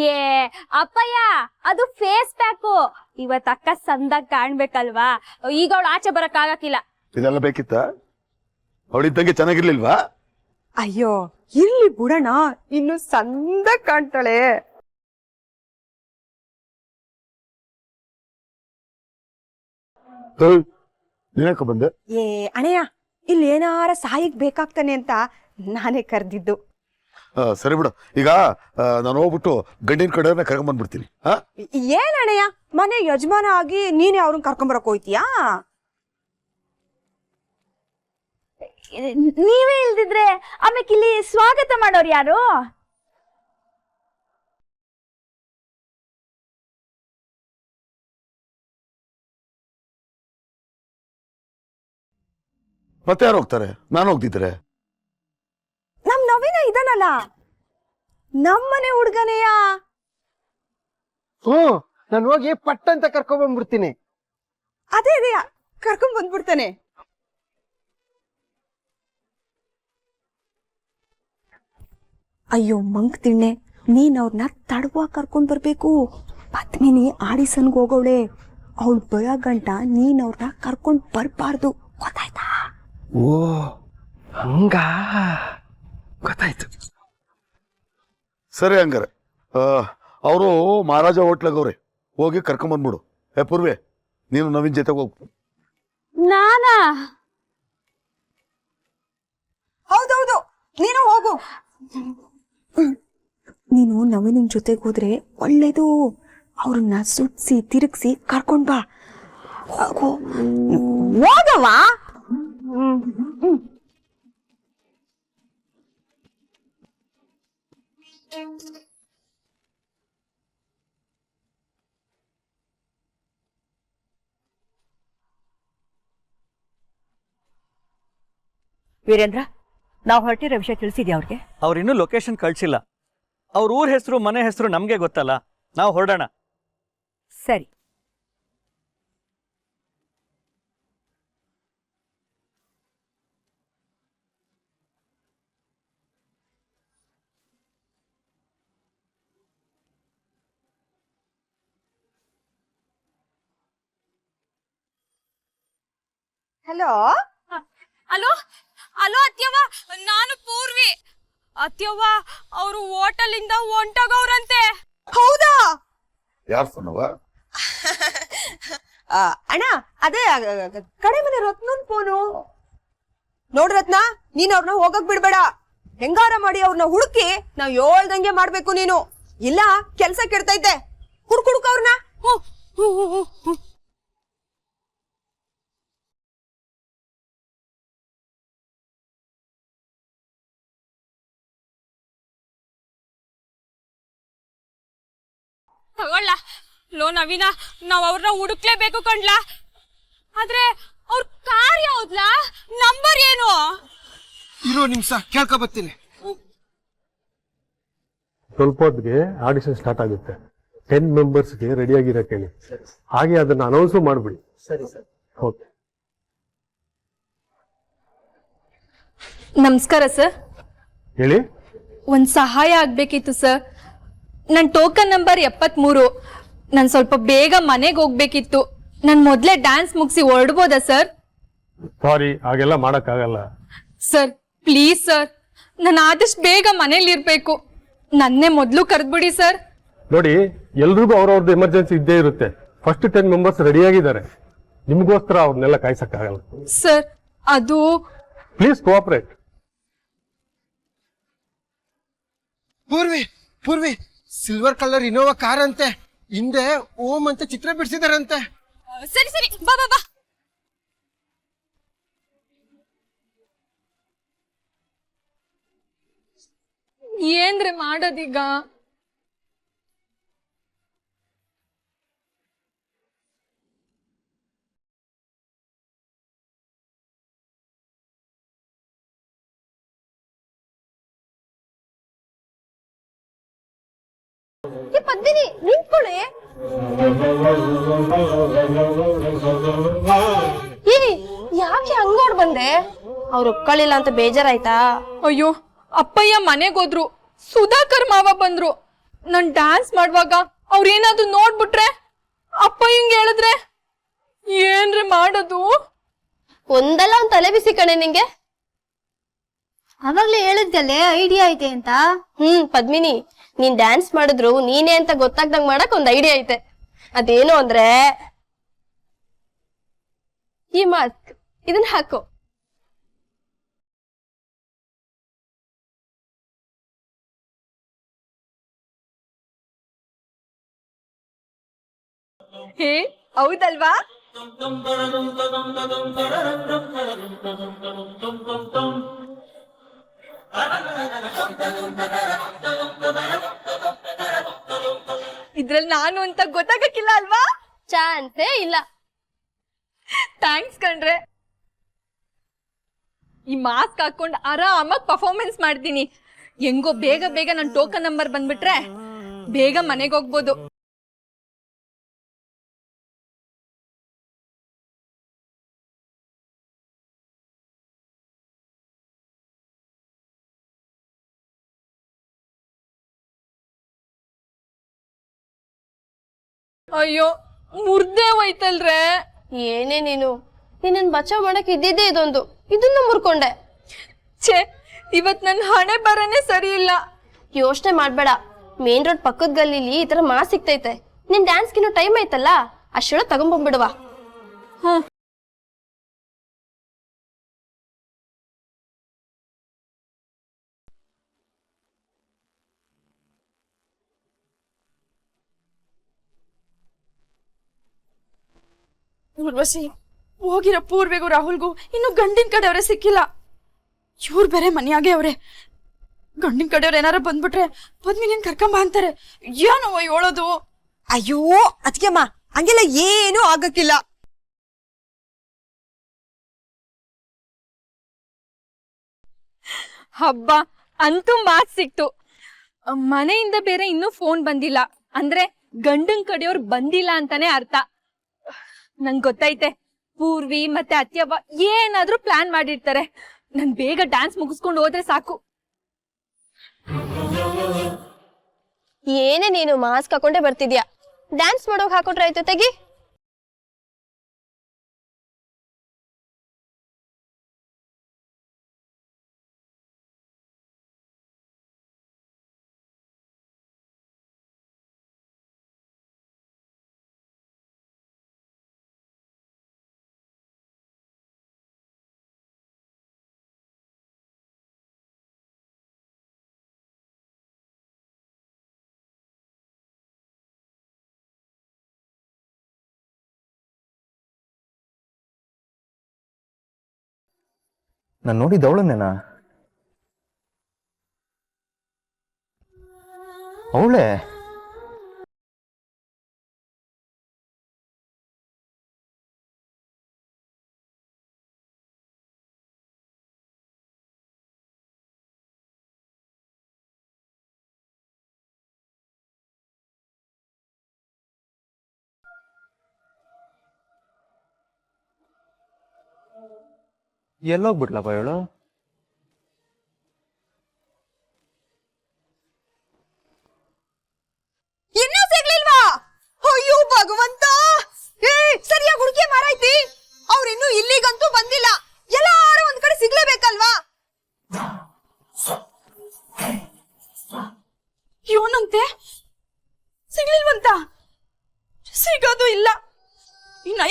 ಏ ಅಪ್ಪಯ್ಯ, ಅದು ಫೇಸ್ ಪ್ಯಾಕು. ಇವತ್ ಅಕ್ಕ ಸಂದಾಗ ಕಾಣ್ಬೇಕಲ್ವಾ, ಈಗ ಅವಳು ಆಚೆ ಬರಕ್ ಆಗಕ್ಕಿಲ್ಲ. ಇದೆಲ್ಲ ಬೇಕಿತ್ತ? ಅವಳಿದ್ದಂಗೆ ಚೆನ್ನಾಗಿರ್ಲಿಲ್ವಾ? ಅಯ್ಯೋ ಇರ್ಲಿ ಬಿಡೋಣ, ಇನ್ನು ಸಂದ ಕಾಣ್ತಾಳೆ. ನೀನಕ್ಕ ಬಂದೆ? ಏ ಅಣಯ್ಯ, ಇಲ್ಲಿ ಏನಾರ ಸಹಾಯಕ್ ಬೇಕಾಗ್ತಾನೆ ಅಂತ ನಾನೇ ಕರೆದಿದ್ದು. ಸರಿ ಬಿಡು, ಈಗ ನಾನು ಹೋಗ್ಬಿಟ್ಟು ಗಂಡಿನ ಕಡೆಯವ್ರನ್ನ ಕರ್ಕೊಂಡ್ ಬಂದ್ಬಿಡ್ತೀನಿ. ಏನ್ ಅಣಯ್ಯ, ಮನೆ ಯಜಮಾನ ಆಗಿ ನೀನೇ ಅವ್ರನ್ನ ಕರ್ಕೊಂಬರಕ್ ಹೋಯ್ತೀಯಾ? ನೀವೇ ಇಲ್ದಿದ್ರೆ ಆಮೇಲೆ ಇಲ್ಲಿ ಸ್ವಾಗತ ಮಾಡೋರು ಯಾರು? ಮತ್ತೆ ಯಾರು ಹೋಗ್ತಾರೆ? ನಾನು ಹೋಗ್ತಿದ್ರೆ ನಮ್ ನವೀನ ಇದಾನಲ್ಲ, ನಮ್ಮನೆ ಹುಡ್ಗನೆಯ. ನಾನು ಹೋಗಿ ಪಟ್ಟ ಅಂತ ಕರ್ಕೊಂಡ್ ಬಂದ್ಬಿಡ್ತೀನಿ. ಅದೇ ಕರ್ಕೊಂಡ್ ಬಂದ್ಬಿಡ್ತಾನೆ. ಅಯ್ಯೋ ಮಂಕ್ ತಿಣ್ಣೆ, ನೀನ್ ಅವ್ರನ್ನ ತಡವಾಗಿ ಕರ್ಕೊಂಡ್ ಬರ್ಬೇಕು. ಪದ್ಮಿನಿ ಆಡಿಸನ್ಗೆ ಹೋಗೋಳೆ, ಅವಳು ಬರೋ ಗಂಟ ನೀನ್ ಅವ್ರನ್ನ ಕರ್ಕೊಂಡ್ ಬರ್ಬಾರ್ದು, ಗೊತ್ತಾಯ್ತಾ? ಓ ಹಂಗ ಗೊತ್ತಾಯ್ತು. ಸರಿ ಹಂಗಾರೆ ಅವರು ಮಹಾರಾಜ ಹೋಟ್ಲಾಗವ್ರೆ, ಹೋಗಿ ಕರ್ಕೊಂಡ್ ಬಂದ್ಬಿಡು. ಪೂರ್ವೆ, ನೀನು ನವೀನ್ ಜೊತೆಗೆ ಹೋಗು. ನಾನಾ? ಹೌದೌದು, ನೀನು ಹೋಗು. ನೀನು ನವೀನನ್ ಜೊತೆಗೆ ಹೋದ್ರೆ ಒಳ್ಳೇದು. ಅವ್ರನ್ನ ಸುತ್ಸಿ ತಿರುಗಿಸಿ ಕರ್ಕೊಂಡ್ ಬಾ. ಹೋಗವ. ವೀರೇಂದ್ರ, ನಾವು ಹೊರಟಿರೋ ವಿಷಯ ತಿಳಿಸಿದ್ಯಾ ಅವ್ರಿಗೆ? ಅವ್ರು ಇನ್ನೂ ಲೊಕೇಶನ್ ಕಳ್ಸಿಲ್ಲ. ಅವ್ರ ಊರ್ ಹೆಸರು ಮನೆ ಹೆಸರು ನಮ್ಗೆ ಗೊತ್ತಲ್ಲ, ನಾವು ಹೊರಡೋಣ. ಸರಿ. ಹಲೋ ಹಲೋ ಹಲೋ ಅತ್ಯವ್ವ, ನಾನು ಪೂರ್ವಿ. ಅತ್ಯವ್ವ, ಅವರು ಹೋಟೆಲ್ ಇಂದ ಹೊಂಟೋಗವ್ರಂತೆ. ಹೌದಾ? ಯಾರು ಫೋನವ? ಅಣ್ಣ, ಅದೇ ಕಡೆ ಮನೆ ರತ್ನನ್ ಫೋನು. ನೋಡ್ ರತ್ನ, ನೀನ್ ಅವ್ರನ್ನ ಹೋಗಕ್ ಬಿಡ್ಬೇಡ. ಹೆಂಗಾರ ಮಾಡಿ ಅವ್ರನ್ನ ಹುಡುಕಿ ನಾವ್ ಹೇಳ್ದಂಗೆ ಮಾಡ್ಬೇಕು ನೀನು, ಇಲ್ಲ ಕೆಲ್ಸ ಕೆಡ್ತೈತೆ. ಹುಡುಕ ಅವ್ರನ್ನ. ತಗೊಳ್ಳ ಲೋ ನವೀನ, ನಾವ್ ಅವ್ರನ್ನ ಹುಡುಕ್ಲೇಬೇಕು ಕಣ್ಲ. ಆದ್ರೆ ಅವ್ರ ಕಾರ್ ಯಾವ್ದ್ಲಾ, ನಂಬರ್ ಏನು? ಇರೋ ನಿಮಿಷ ಕೇಳ್ಕೊ ಬರ್ತೀನಿ. ಸ್ವಲ್ಪ ಹೊತ್ತಿಗೆ ಆಡಿಷನ್ ಸ್ಟಾರ್ಟ್ ಆಗುತ್ತೆ. 10 ಮೆಂಬರ್ಸ್ಗೆ ರೆಡಿಯಾಗಿರಕ್ಕೆ ಹೇಳಿ, ಹಾಗೆ ಅದನ್ನ ಅನೌನ್ಸು ಮಾಡ್ಬಿಡಿ. ಸರಿ ಸರ್. ಓಕೆ. ನಮಸ್ಕಾರ ಸರ್. ಹೇಳಿ. ಒಂದ್ ಸಹಾಯ ಆಗ್ಬೇಕಿತ್ತು ಸರ್. ನನ್ ಟೋಕನ್ ನಂಬರ್ 73. ನಾನ್ ಸ್ವಲ್ಪ ಬೇಗ ಮನೆಗೆ ಹೋಗ್ಬೇಕಿತ್ತು. ನಾನ್ ಮೊದ್ಲೇ ಡ್ಯಾನ್ಸ್ ಮುಗಿಸಿ ಹೊರಡ್ಬೋದಾ ಸರ್? ಸಾರಿ, ಹಾಗೆಲ್ಲ ಮಾಡಕ್ಕಾಗಲ್ಲ. ಸರ್ ಪ್ಲೀಸ್ ಸರ್, ನಾನು ಆದಷ್ಟು ಬೇಗ ಮನೇಲಿ ಇರ್ಬೇಕು. ನನ್ನೇ ಮೊದ್ಲು ಕರೆದ್ಬಿಡಿ ಸರ್. ನೋಡಿ, ಎಲ್ರಿಗೂ ಅವ್ರವ್ರದ್ದು ಎಮರ್ಜೆನ್ಸಿ ಇದ್ದೇ ಇರುತ್ತೆ. ಫಸ್ಟ್ 10 ಮೆಂಬರ್ಸ್ ರೆಡಿ ಆಗಿದ್ದಾರೆ. ನಿಮ್ಗೋಸ್ಕರ ಅವ್ರನ್ನೆಲ್ಲ ಕಾಯ್ಸಕ್ಕಾಗಲ್ಲ. ಸರ್ ಅದು please cooperate. Purvi silver colour Innova car ಅಂತೆ, ಹಿಂದೆ ಓಂ ಅಂತ ಚಿತ್ರ ಬಿಡಿಸಿದಾರಂತೆ. ಸರಿ ಸರಿ, ಬಾ ಬಾ ಬಾ. ಏನ್ರೆ ಮಾಡೋದೀಗ? ಪದ್ಮಿನಿ ನಿಂತ್ಕೊಳ್ಳಿ. ಯಾಕೆ ಹಂಗೋಡ್ ಬಂದೆ? ಅವ್ರು ಒಪ್ಕೊಳ್ಳಿಲ್ಲ ಅಂತ ಬೇಜಾರಾಯ್ತಾ? ಅಯ್ಯೋ, ಅಪ್ಪಯ್ಯ ಮನೆಗೋದ್ರು, ಸುಧಾಕರ್ ಮಾವ ಬಂದ್ರು. ನಾನ್ ಡ್ಯಾನ್ಸ್ ಮಾಡುವಾಗ ಅವ್ರೇನಾದ್ರು ನೋಡ್ಬಿಟ್ರೆ, ಅಪ್ಪಯ್ಯಂಗೆ ಹೇಳಿದ್ರೆ ಏನ್ರಿ ಮಾಡೋದು? ಒಂದಲ್ಲ ಒಂದ್ ತಲೆ ಬಿಸಿ ಕಣೆ ನಿಂಗೆ. ಅವಾಗ್ಲೇ ಹೇಳಿದ್ದಲ್ಲೇ ಐಡಿಯಾ ಐತೆ ಅಂತ. ಪದ್ಮಿನಿ, ನೀನ್ ಡ್ಯಾನ್ಸ್ ಮಾಡಿದ್ರು ನೀನೇ ಅಂತ ಗೊತ್ತಾಗ್ದಂಗ್ ಮಾಡಕ್ ಒಂದ್ ಐಡಿಯಾ ಐತೆ. ಅದೇನು ಅಂದ್ರೆ ಈ ಮಾಸ್ಕ್, ಇದನ್ನ ಹಾಕೋ. ಹೇ ಹೌದಲ್ವಾ? ಇದ್ರಲ್ಲಿ ನಾನು ಅಂತ ಗೊತ್ತಾಗಕ್ಕಿಲ್ಲ ಅಲ್ವಾ? ಚಾನ್ಸೇ ಇಲ್ಲ. ಥ್ಯಾಂಕ್ಸ್ ಕಣ್ರೆ. ಈ ಮಾಸ್ಕ್ ಹಾಕೊಂಡ್ ಆರಾಮಾಗಿ ಪರ್ಫಾರ್ಮೆನ್ಸ್ ಮಾಡ್ತೀನಿ. ಹೆಂಗೋ ಬೇಗ ಬೇಗ ನನ್ ಟೋಕನ್ ನಂಬರ್ ಬಂದ್ಬಿಟ್ರೆ ಬೇಗ ಮನೆಗೆ ಹೋಗ್ಬೋದು. ಅಯ್ಯೋ, ಮುರ್ದೇ ಹೋಯ್ತಲ್ರೆ. ಏನೇ ನೀನು, ನಿನ್ನನ್ ಬಚಾವ್ ಮಾಡಕ್ ಇದ್ದಿದ್ದೇ ಇದೊಂದು, ಇದನ್ನ ಮುರ್ಕೊಂಡೆ. ಛೇ, ಇವತ್ ನನ್ ಹಣೆ ಬರನೇ ಸರಿ ಇಲ್ಲ. ಯೋಚನೆ ಮಾಡ್ಬೇಡ, ಮೇನ್ ರೋಡ್ ಪಕ್ಕದ ಗಲ್ಲಿಲಿ ಈ ತರ ಮಾಸ್ ಸಿಗ್ತೈತೆ. ನಿನ್ ಡ್ಯಾನ್ಸ್ಗಿನ್ನೂ ಟೈಮ್ ಐತಲ್ಲ, ಅಷ್ಟೊಳ ತಗೊಂಡ್ಬಂದ್ಬಿಡುವ. ಉರ್ವಶಿ, ಹೋಗಿರೋ ಪೂರ್ವಿಗೂ ರಾಹುಲ್ಗೂ ಇನ್ನು ಗಂಡಿನ ಕಡೆಯವ್ರೆ ಸಿಕ್ಕಿಲ್ಲ. ಇವ್ರು ಬೇರೆ ಮನೆಯಾಗೆ ಅವ್ರೆ. ಗಂಡಿನ ಕಡೆಯವ್ರು ಏನಾರ ಬಂದ್ಬಿಟ್ರೆ ಪದ್ಮಿನಿನ್ ಕರ್ಕೊಂಬ ಅಂತಾರೆ. ಏನೋ ಹೇಳೋದು? ಅಯ್ಯೋ ಅದ್ಕೆಮ್ಮ, ಹಂಗೆಲ್ಲ ಏನೂ ಆಗಕ್ಕಿಲ್ಲ. ಹಬ್ಬ, ಅಂತೂ ಮಾತ್ ಸಿಕ್ತು. ಮನೆಯಿಂದ ಬೇರೆ ಇನ್ನೂ ಫೋನ್ ಬಂದಿಲ್ಲ ಅಂದ್ರೆ ಗಂಡನ್ ಕಡೆಯವ್ರು ಬಂದಿಲ್ಲ ಅಂತಾನೆ ಅರ್ಥ. ನಂಗ್ ಗೊತ್ತೈತೆ, ಪೂರ್ವಿ ಮತ್ತೆ ಅತ್ಯವ್ವ ಏನಾದ್ರೂ ಪ್ಲಾನ್ ಮಾಡಿರ್ತಾರೆ. ನನ್ ಬೇಗ ಡ್ಯಾನ್ಸ್ ಮುಗಿಸ್ಕೊಂಡು ಹೋದ್ರೆ ಸಾಕು. ಏನೇ ನೀನು ಮಾಸ್ಕ್ ಹಾಕೊಂಡೇ ಬರ್ತಿದ್ಯಾ? ಡ್ಯಾನ್ಸ್ ಮಾಡೋಕ್ ಹಾಕೊಂಡ್ರೆ ಆಯ್ತು, ತೆಗಿ. ನಾನು ನೋಡಿದ್ದವಳನ್ನೇನಾ? ಅವಳೇ? ಎಲ್ಲೋಗ್ಬಿಟ್ಲಪ್ಪ ಇವಳು?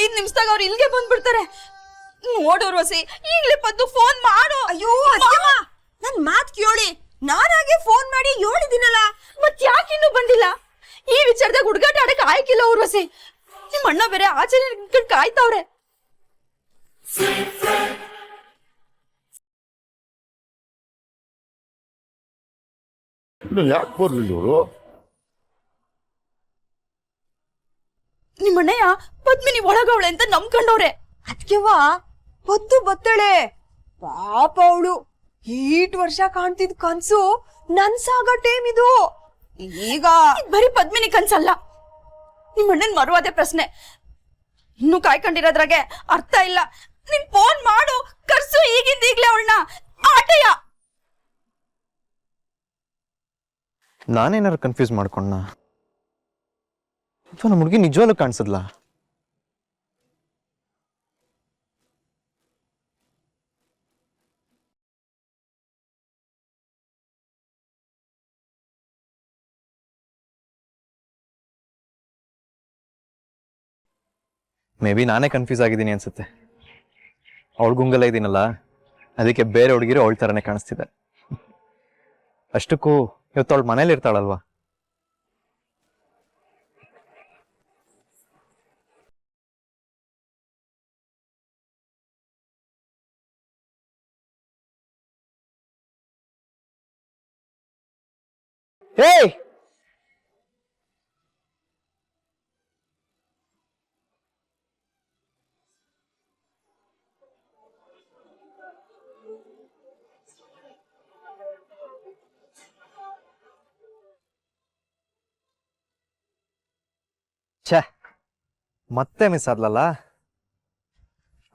5 ನಿಮಿಷದಾಗ ಅವ್ರು ಇಲ್ಲಿಗೆ ಬಂದ್ಬಿಡ್ತಾರೆ. ನೋಡು ರೋಸಿ, ಈಗ್ಲೇ ಪದ್ದು ಫೋನ್ ಮಾಡು. ಅಯ್ಯೋ ಅತ್ತೆಮ್ಮ, ನನ್ ಮಾತ್ ಕೇಳಿ, ನಾನಾಗೆ ಫೋನ್ ಮಾಡಿ ಹೇಳಿದಿನಲ್ಲ. ಮತ್ ಯಾಕೆ ಇನ್ನೂ ಬಂದಿಲ್ಲ? ಈ ವಿಚಾರದಾಗ ಹುಡುಗಾಟ ಆಡಕ್ ಆಯ್ಕಿಲ್ಲ ಊರ್ವಸಿ. ನಿಮ್ ಅಣ್ಣ ಬೇರೆ ಆಚರಣೆ ನಿಂತ್ಕೊಂಡ್ ಕಾಯ್ತಾವ್ರೆ. ಯಾಕೆ ಬರ್ಲಿಲ್ಲ ಇವರು? ನಿಮ್ ಅಣ್ಣಯ್ಯ ಪದ್ಮಿನಿ ಒಳಗವಳೆ ಅಂತ ನಂಬ್ಕೊಂಡವ್ರೆ. ಅದ್ಕೆವ್ವ ಪದ್ದು ಬತ್ತಳೆ. ಪಾಪ ಅವಳು ಈಟ್ ವರ್ಷ ಕಾಣ್ತಿದ್ ಕನ್ಸು ನನ್ಸಾಗ ಟೇಮ್ ಇದು. ಈಗ ಬರೀ ಪದ್ಮಿನಿ ಕನ್ಸಲ್ಲ, ನಿಮ್ ಅಣ್ಣನ್ ಮರುವಾದೆ ಪ್ರಶ್ನೆ. ಇನ್ನು ಕಾಯ್ಕೊಂಡಿರೋದ್ರಾಗೆ ಅರ್ಥ ಇಲ್ಲ. ನೀನ್ ಫೋನ್ ಮಾಡು, ಕರ್ಸು ಈಗಿಂದ ಈಗ್ಲೇ ಅವಳನ್ನ. ಆಟಯ್ಯ, ನಾನೇನಾರು ಕನ್ಫ್ಯೂಸ್ ಮಾಡ್ಕೊಂಡ ಅಥವಾ ನಮ್ಮ ಹುಡುಗಿ ನಿಜವಾಗ್ಲೂ ಕಾಣಿಸದ್ಲಾ? ಮೇ ಬಿ ನಾನೇ ಕನ್ಫ್ಯೂಸ್ ಆಗಿದ್ದೀನಿ ಅನ್ಸುತ್ತೆ. ಅವಳ ಗುಂಗಲ್ಲ ಇದ್ದೀನಲ್ಲ, ಅದಕ್ಕೆ ಬೇರೆ ಹುಡುಗಿರು ಅವಳ ಥರನೇ ಕಾಣಿಸ್ತಿದೆ. ಅಷ್ಟಕ್ಕೂ ಇವತ್ತು ಅವಳು ಮನೇಲಿ ಇರ್ತಾಳಲ್ವಾ? ಏಯ್, ಛೇ, ಮತ್ತೆ ಮಿಸ್ ಆದ್ಲಲ್ಲ.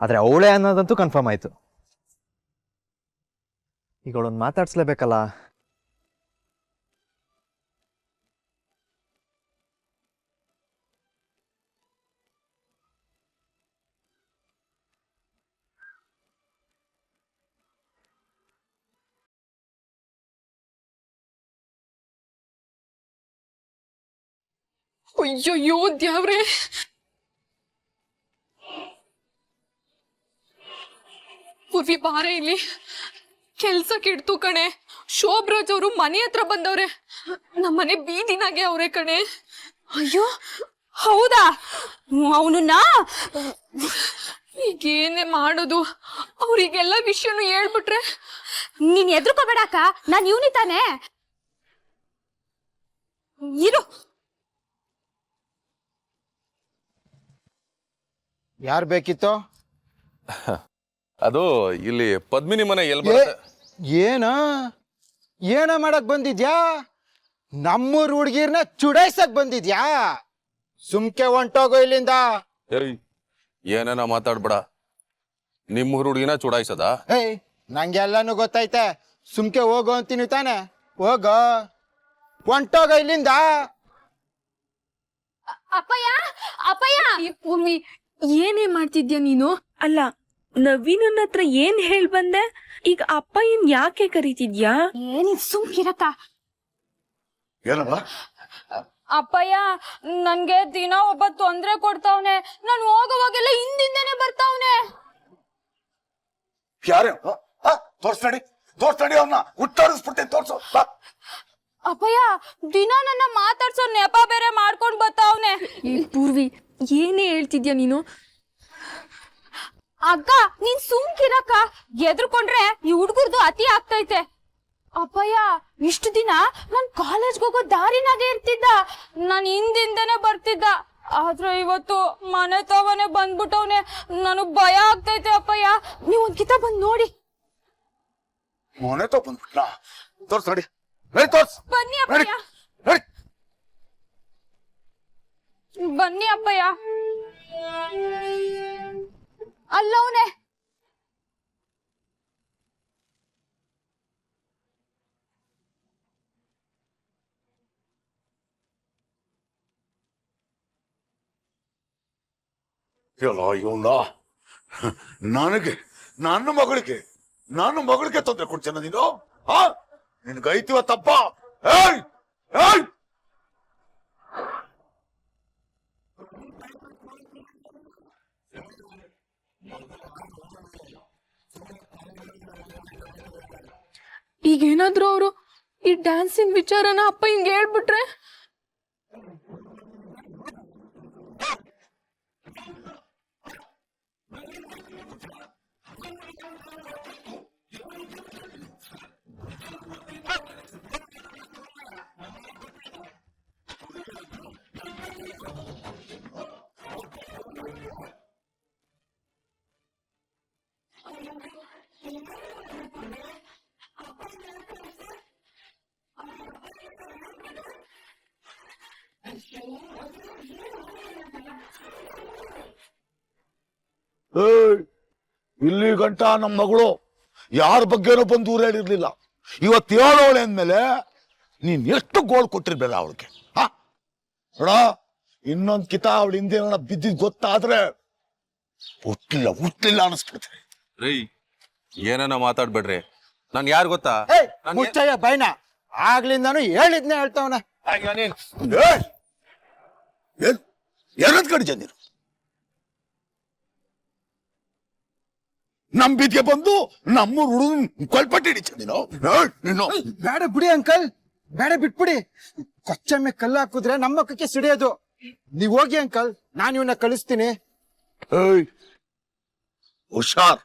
ಆದ್ರೆ ಅವಳೇ ಅನ್ನೋದಂತೂ ಕನ್ಫರ್ಮ್ ಆಯ್ತು. ಈಗ ಅವಳೊಂದು ಮಾತಾಡ್ಸ್ಲೇಬೇಕಲ್ಲ. ಅಯ್ಯಯ್ಯೋ ದ್ಯಾವ್ರೆ, ಪೂರ್ವಿ ಬಾರೆ ಇಲ್ಲಿ. ಕೆಲ್ಸ ಕೆಡ್ತು ಕಣೆ. ಶೋಭರಾಜ್ ಅವರು ಮನೆ ಹತ್ರ ಬಂದವ್ರೆ. ನಮ್ಮನೆ ಬೀದಿನಾಗೆ ಅವ್ರೆ ಕಣೆ. ಅಯ್ಯೋ ಹೌದಾ? ಅವನನ್ನ ಈಗೇನೆ ಮಾಡೋದು? ಅವ್ರಿಗೆಲ್ಲ ವಿಷಯನು ಹೇಳ್ಬಿಟ್ರೆ? ನೀನ್ ಎದ್ರುಕೋಬೇಡಕ್ಕ, ನಾನ್ ಇವ್ನಿ ತಾನೆ. ಇರು. ಯಾರು ಬೇಕಿತ್ತು? ಅದು ಇಲ್ಲಿ ಪದ್ಮಿನಿ ಮನೆ ಎಲ್ಲಿ ಬರುತ್ತೆ? ಏನ ಮಾಡಕ್ ಬಂದಿದ್ಯಾ? ನಮ್ಮೂರ್ ಹುಡ್ಗಿರ್ನ ಚುಡಾಯ್ಸಕ್ ಬಂದಿದ್ಯಾ? ಸುಮ್ಕೆ ಹೊಂಟೋಗೋ ಇಲ್ಲಿಂದ. ಏಯ್, ಏನೇನ ಮಾತಾಡ್ಬೇಡ. ನಿಮ್ಮ ಹುಡುಗಿನ ಚುಡಾಯಿಸದ? ಏಯ್, ನಂಗೆಲ್ಲಾನು ಗೊತ್ತೈತೆ. ಸುಮ್ಕೆ ಹೋಗೋ ಅಂತೀನಿ ತಾನೆ. ಹೋಗೋ, ಹೊಂಟೋಗೋ ಇಲ್ಲಿಂದ. ಅಪ್ಪಯ್ಯ, ಅಪ್ಪಯ್ಯ. ಪೂರ್ವಿ, ಏನೇ ಮಾಡ್ತಿದ್ಯಾ ನೀನು? ಅಲ್ಲ, ನವೀನನ್ನ ಹತ್ರ ಏನ್ ಹೇಳ್ ಬಂದೆ? ಈಗ ಅಪ್ಪ ಏನ್ ಯಾಕೆ ಕರೀತಿದ್ಯಾ? ಏನಿದ್ ಸುಮ್ಕಿರಕ್ಕ. ಏನಲ್ಲ? ಅಪ್ಪಯ್ಯ, ನನ್ಗೆ ದಿನ ಒಬ್ಬ ತೊಂದ್ರೆ ಕೊಡ್ತಾವ್ನೆ. ನಾನು ಹೋಗೋವಾಗೆಲ್ಲ ಹಿಂದಿಂದೇನೆ ಬರ್ತಾವ್ನೆ. ಯಾರೇ? ತೋರ್ಸ್ತಾಡಿ ಅವನ್ನ, ಹುಟ್ಟಾಡಿಸ್ಬಿಡ್ತೇನೆ, ತೋರ್ಸು. ಅಪ್ಪಯ್ಯ, ದಿನ ನನ್ನ ಮಾತಾಡ್ಸೋ ನೆಪ ಬೇರೆ ಮಾಡ್ಕೊಂಡ್ ಬರ್ತಾವ್ನೆ. ಈ ಪೂರ್ವಿ, ಏನೇ ಹೇಳ್ತಿದ್ಯಾ ನೀನು? ಅಕ್ಕ, ನೀನ್ ಸುಮ್ಕಿರಕ್ಕ. ಎದ್ರುಕೊಂಡ್ರೆ ಈ ಹುಡ್ಗುರ್ದು ಅತಿ ಆಗ್ತೈತೆ. ಅಪ್ಪಯ್ಯ, ಇಷ್ಟು ದಿನ ನಾನ್ ಕಾಲೇಜ್ಗೆ ಹೋಗೋ ದಾರಿನಾಗೆ ಇರ್ತಿದ್ದ. ನಾನ್ ಹಿಂದಿಂದನೇ ಬರ್ತಿದ್ದ. ಆದ್ರೆ ಇವತ್ತು ಮನೆ ತವನೆ ಬಂದ್ಬಿಟ್ಟವ್ನೆ. ನನಗ್ ಭಯ ಆಗ್ತೈತೆ ಅಪ್ಪಯ್ಯ. ನೀವ್ ಒಂದ್ ಕಿತ ಬಂದ್ ನೋಡಿ. ಮನೆ ತೋ ಬಂದ್ಬಿಟ್ನಾ? ತೋರ್ಸ್ ನೋಡಿ, ತೋರ್ಸ್. ಬನ್ನಿ ಅಪ್ಪಯ್ಯ, ಬನ್ನಿ ಅಪ್ಪಯ್ಯ. ಅಲ್ಲವನೇ. ಎಲ್ಲ ಇವನ್ನ ನನ್ನ ಮಗಳಿಗೆ ತೊಂದರೆ ಕೊಡ್ತೇನೆ ನೀನು? ನಿನ್ಗೈತಿವ ತಪ್ಪ? ಏಯ್ ಏಯ್, ಈಗೇನಾದ್ರೂ ಅವರು ಈ ಡ್ಯಾನ್ಸಿನ ವಿಚಾರನ ಅಪ್ಪ ಹಿಂಗೆ ಹೇಳ್ಬಿಟ್ರೆ ಇಲ್ಲಿ ಗಂಟ ನಮ್ಮ ಮಗಳು ಯಾರ ಬಗ್ಗೆನೂ ಬಂದು ದೂರ ಹೇಳಿರ್ಲಿಲ್ಲ. ಇವತ್ತು ಹೇಳೋಳೆ ಅಂದ್ಮೇಲೆ ನೀನ್ ಎಷ್ಟು ಗೋಳ್ ಕೊಟ್ಟಿರ್ಬೇಡ ಅವಳಿಗೆ. ನೋಡ, ಇನ್ನೊಂದ್ ಕಿತ ಅವಳ ಹಿಂದೆ ಬಿದ್ದಿದ್ ಗೊತ್ತಾದ್ರೆ ಹುಟ್ಲಿಲ್ಲ ಅನಿಸ್ಬಿಡ್ತೀನಿ. ರೀ ಏನನ್ನ ಮಾತಾಡ್ಬೇಡ್ರಿ. ನಾನ್ ಯಾರು ಗೊತ್ತಾ? ಮುಚ್ಚಯ್ಯ ಬೈನ, ಆಗ್ಲಿಂದಾನು ಹೇಳಿದ್ನೆ ಹೇಳ್ತಾವನ. ಏನಂತ ಕಡಿಜ ನೀನು ನಮ್ ಬೀದಿಗೆ ಬಂದು ನಮ್ಮ ಹುಡುಗನ್ ಕೊಲ್ಪಟ್ಟಿ ಹಿಡಿಚ ನೀನು. ಬೇಡ ಬಿಡಿ ಅಂಕಲ್, ಬೇಡ ಬಿಟ್ಬಿಡಿ. ಕೊಚ್ಚಮ್ಮೆ ಕಲ್ಲು ಹಾಕಿದ್ರೆ ನಮ್ಮ ಮಕ್ಕಕ್ಕೆ ಸಿಡಿಯೋದು. ನೀವ್ ಹೋಗಿ ಅಂಕಲ್, ನಾನು ಇವನ್ನ ಕಳಿಸ್ತೀನಿ. ಹುಷಾರ್.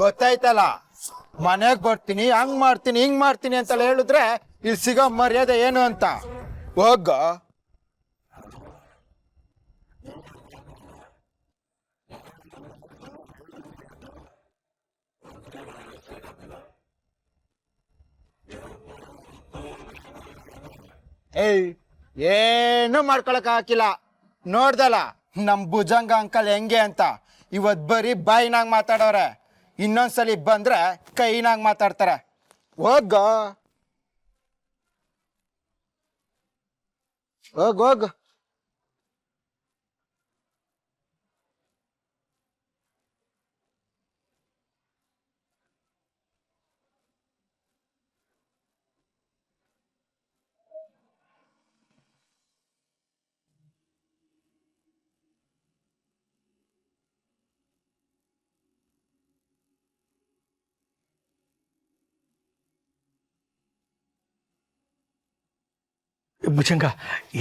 ಗೊತ್ತಾಯ್ತಲ್ಲ, ಮನೆಗ್ ಬರ್ತೀನಿ, ಹಂಗ್ ಮಾಡ್ತೀನಿ, ಹಿಂಗ್ ಮಾಡ್ತೀನಿ ಅಂತ ಹೇಳಿದ್ರೆ ಇಲ್ಲಿ ಸಿಗೋ ಮರ್ಯಾದೆ ಏನು ಅಂತ. ಹೋಗ. ಏನು ಮಾಡ್ಕೊಳಕ್ ಹಾಕಿಲ್ಲ. ನೋಡ್ದಲ್ಲ ನಮ್ ಭುಜಂಗ ಅಂಕಲ್ ಹೆಂಗೆ ಅಂತ. ಇವತ್ ಬರೀ ಬಾಯಿನಾಗ ಮಾತಾಡೋರೆ, ಇನ್ನೊಂದ್ಸಲಿ ಬಂದ್ರೆ ಕೈನಾಗ ಮಾತಾಡ್ತಾರೆ. ಹೋಗ ಹೋಗ. ಭುಜಂಗ,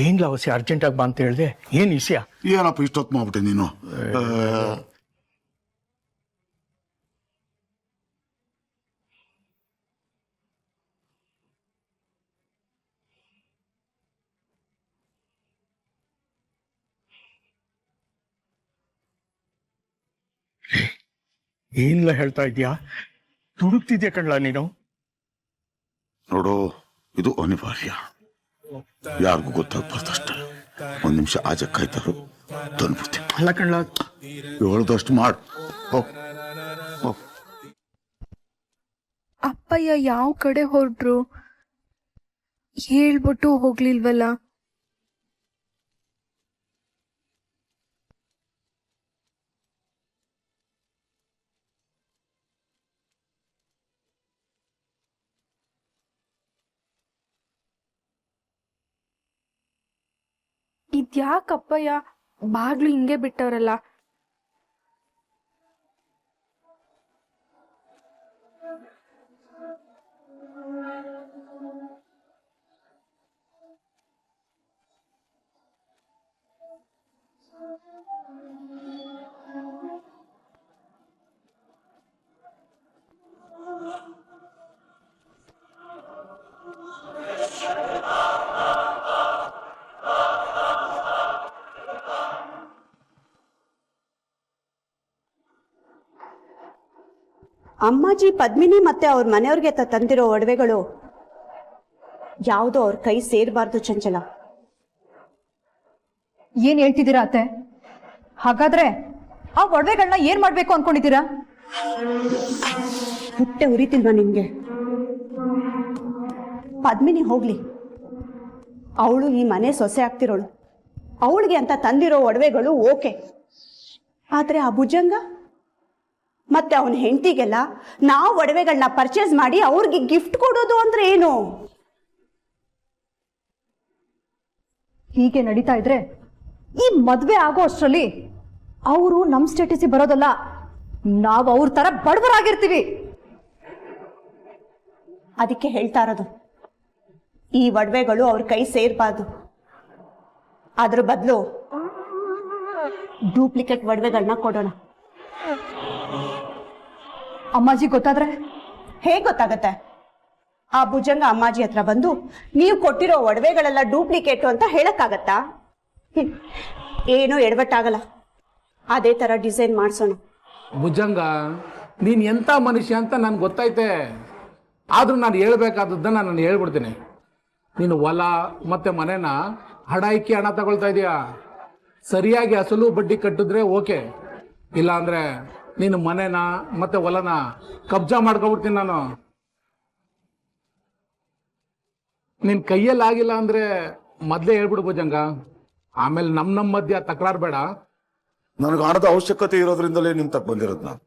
ಏನ್ಲ ಅವಶ್ಯ ಅರ್ಜೆಂಟಾಗಿ ಬಾ ಅಂತ ಹೇಳಿದೆ. ಏನ್ ವಿಷಯ? ಏನಪ್ಪ ಇಷ್ಟೊತ್ತು ಮಾಡ್ಬಿಟ್ಟೆ ನೀನು? ಏನ್ಲ ಹೇಳ್ತಾ ಇದ್ಯಾ? ತುಡುಕ್ತಿದ್ಯಾ ಕಣ್ಲ ನೀನು? ನೋಡು, ಇದು ಅನಿವಾರ್ಯ, ಯಾರಿಗೂ ಗೊತ್ತಾಗ್ಬಾರ್ದಷ್ಟೇ. ಒಂದ್ ನಿಮಿಷ ಆಜೆ ಕಾಯ್ತಾರು, ತಂದ್ಬಿಡ್ತೀನಿ. ಅಲ್ಲ ಕಣ್ಲ, ಹೇಳ್ದಷ್ಟು ಮಾಡು. ಅಪ್ಪಯ್ಯ ಯಾವ ಕಡೆ ಹೊರಟ್ರು? ಹೇಳ್ಬಿಟ್ಟು ಹೋಗ್ಲಿಲ್ವಲ್ಲ. ಇದ್ಯಾಕಪ್ಪಯ್ಯ ಬಾಗ್ಲು ಹಿಂಗೆ ಬಿಟ್ಟವ್ರಲ್ಲ? ಅಮ್ಮಾಜಿ ಪದ್ಮಿನಿ ಮತ್ತೆ ಅವ್ರ ಮನೆಯವ್ರಿಗೆ ತಂದಿರೋ ಒಡವೆಗಳು ಯಾವುದೋ ಅವ್ರ ಕೈ ಸೇರಬಾರ್ದು ಚಂಚಲ. ಏನ್ ಹೇಳ್ತಿದ್ದೀರಾ ಅತ್ತೆ? ಹಾಗಾದ್ರೆ ಆ ಒಡವೆಗಳನ್ನ ಏನ್ ಮಾಡ್ಬೇಕು ಅನ್ಕೊಂಡಿದ್ದೀರಾ? ಹೊಟ್ಟೆ ಉರಿತಿಲ್ವಾ ನಿಮ್ಗೆ? ಪದ್ಮಿನಿ ಹೋಗ್ಲಿ, ಅವಳು ಈ ಮನೆ ಸೊಸೆ ಆಗ್ತಿರೋಳು. ಅವಳಿಗೆ ಅಂತ ತಂದಿರೋ ಒಡವೆಗಳು ಓಕೆ, ಆದ್ರೆ ಆ ಭುಜಂಗ ಮತ್ತೆ ಅವನ ಹೆಂಡತಿಗೆಲ್ಲ ನಾವು ಒಡವೆಗಳನ್ನ ಪರ್ಚೇಸ್ ಮಾಡಿ ಅವ್ರಿಗೆ ಗಿಫ್ಟ್ ಕೊಡೋದು ಅಂದ್ರೆ ಏನು? ಹೀಗೆ ನಡೀತಾ ಇದ್ರೆ ಈ ಮದ್ವೆ ಆಗೋ ಅಷ್ಟರಲ್ಲಿ ಅವರು ನಮ್ ಸ್ಟೇಟಸ್ ಬರೋದಲ್ಲ, ನಾವು ಅವ್ರ ತರ ಬಡವರಾಗಿರ್ತೀವಿ. ಅದಕ್ಕೆ ಹೇಳ್ತಾ ಇರೋದು, ಈ ಒಡವೆಗಳು ಅವ್ರ ಕೈ ಸೇರ್ಬಾರ್ದು. ಅದ್ರ ಬದಲು ಡೂಪ್ಲಿಕೇಟ್ ಒಡವೆಗಳನ್ನ ಕೊಡೋಣ. ಅಮ್ಮಾಜಿ ಗೊತ್ತಾದ್ರೆ? ಹೇಗ್ ಗೊತ್ತಾಗತ್ತೆ? ಆ ಭುಜಂಗ ಅಮ್ಮಾಜಿ ಹತ್ರ ಬಂದು ನೀವು ಕೊಟ್ಟಿರೋ ಒಡವೆಗಳೆಲ್ಲ ಡೂಪ್ಲಿಕೇಟು ಅಂತ ಹೇಳಕ್ಕಾಗತ್ತಾ? ಏನೋ ಎಡವಟ್ಟಾಗಲ್ಲ, ಅದೇ ತರ ಡಿಸೈನ್ ಮಾಡ್ಸೋಣ. ಭುಜಂಗ, ನೀನ್ ಎಂತ ಮನುಷ್ಯ ಅಂತ ನನ್ಗೆ ಗೊತ್ತೈತೆ. ಆದ್ರೂ ನಾನು ಹೇಳ್ಬೇಕಾದದ್ದನ್ನ ನಾನು ಹೇಳ್ಬಿಡ್ತೀನಿ. ನೀನು ಹೊಲ ಮತ್ತೆ ಮನೆನ ಹಡಾಯಿಕೆ ಹಣ ತಗೊಳ್ತಾ ಇದೀಯಾ. ಸರಿಯಾಗಿ ಅಸಲು ಬಡ್ಡಿ ಕಟ್ಟಿದ್ರೆ ಓಕೆ, ಇಲ್ಲ ಅಂದ್ರೆ ನೀನು ಮನೆನ ಮತ್ತೆ ಹೊಲನ ಕಬ್ಜಾ ಮಾಡ್ಕೊಬಿಡ್ತೀನಿ ನಾನು. ನಿನ್ ಕೈಯಲ್ಲಿ ಆಗಿಲ್ಲ ಅಂದ್ರೆ ಮೊದ್ಲೇ ಹೇಳ್ಬಿಡು ಭುಜಂಗ, ಆಮೇಲೆ ನಮ್ಮ ಮಧ್ಯ ತಕರಾರು ಬೇಡ. ನನಗೆ ಹಣದ ಅವಶ್ಯಕತೆ ಇರೋದ್ರಿಂದಲೇ ನಿಮ್ ತಕ್ಕ ಬಂದಿರೋದು ನಾನು.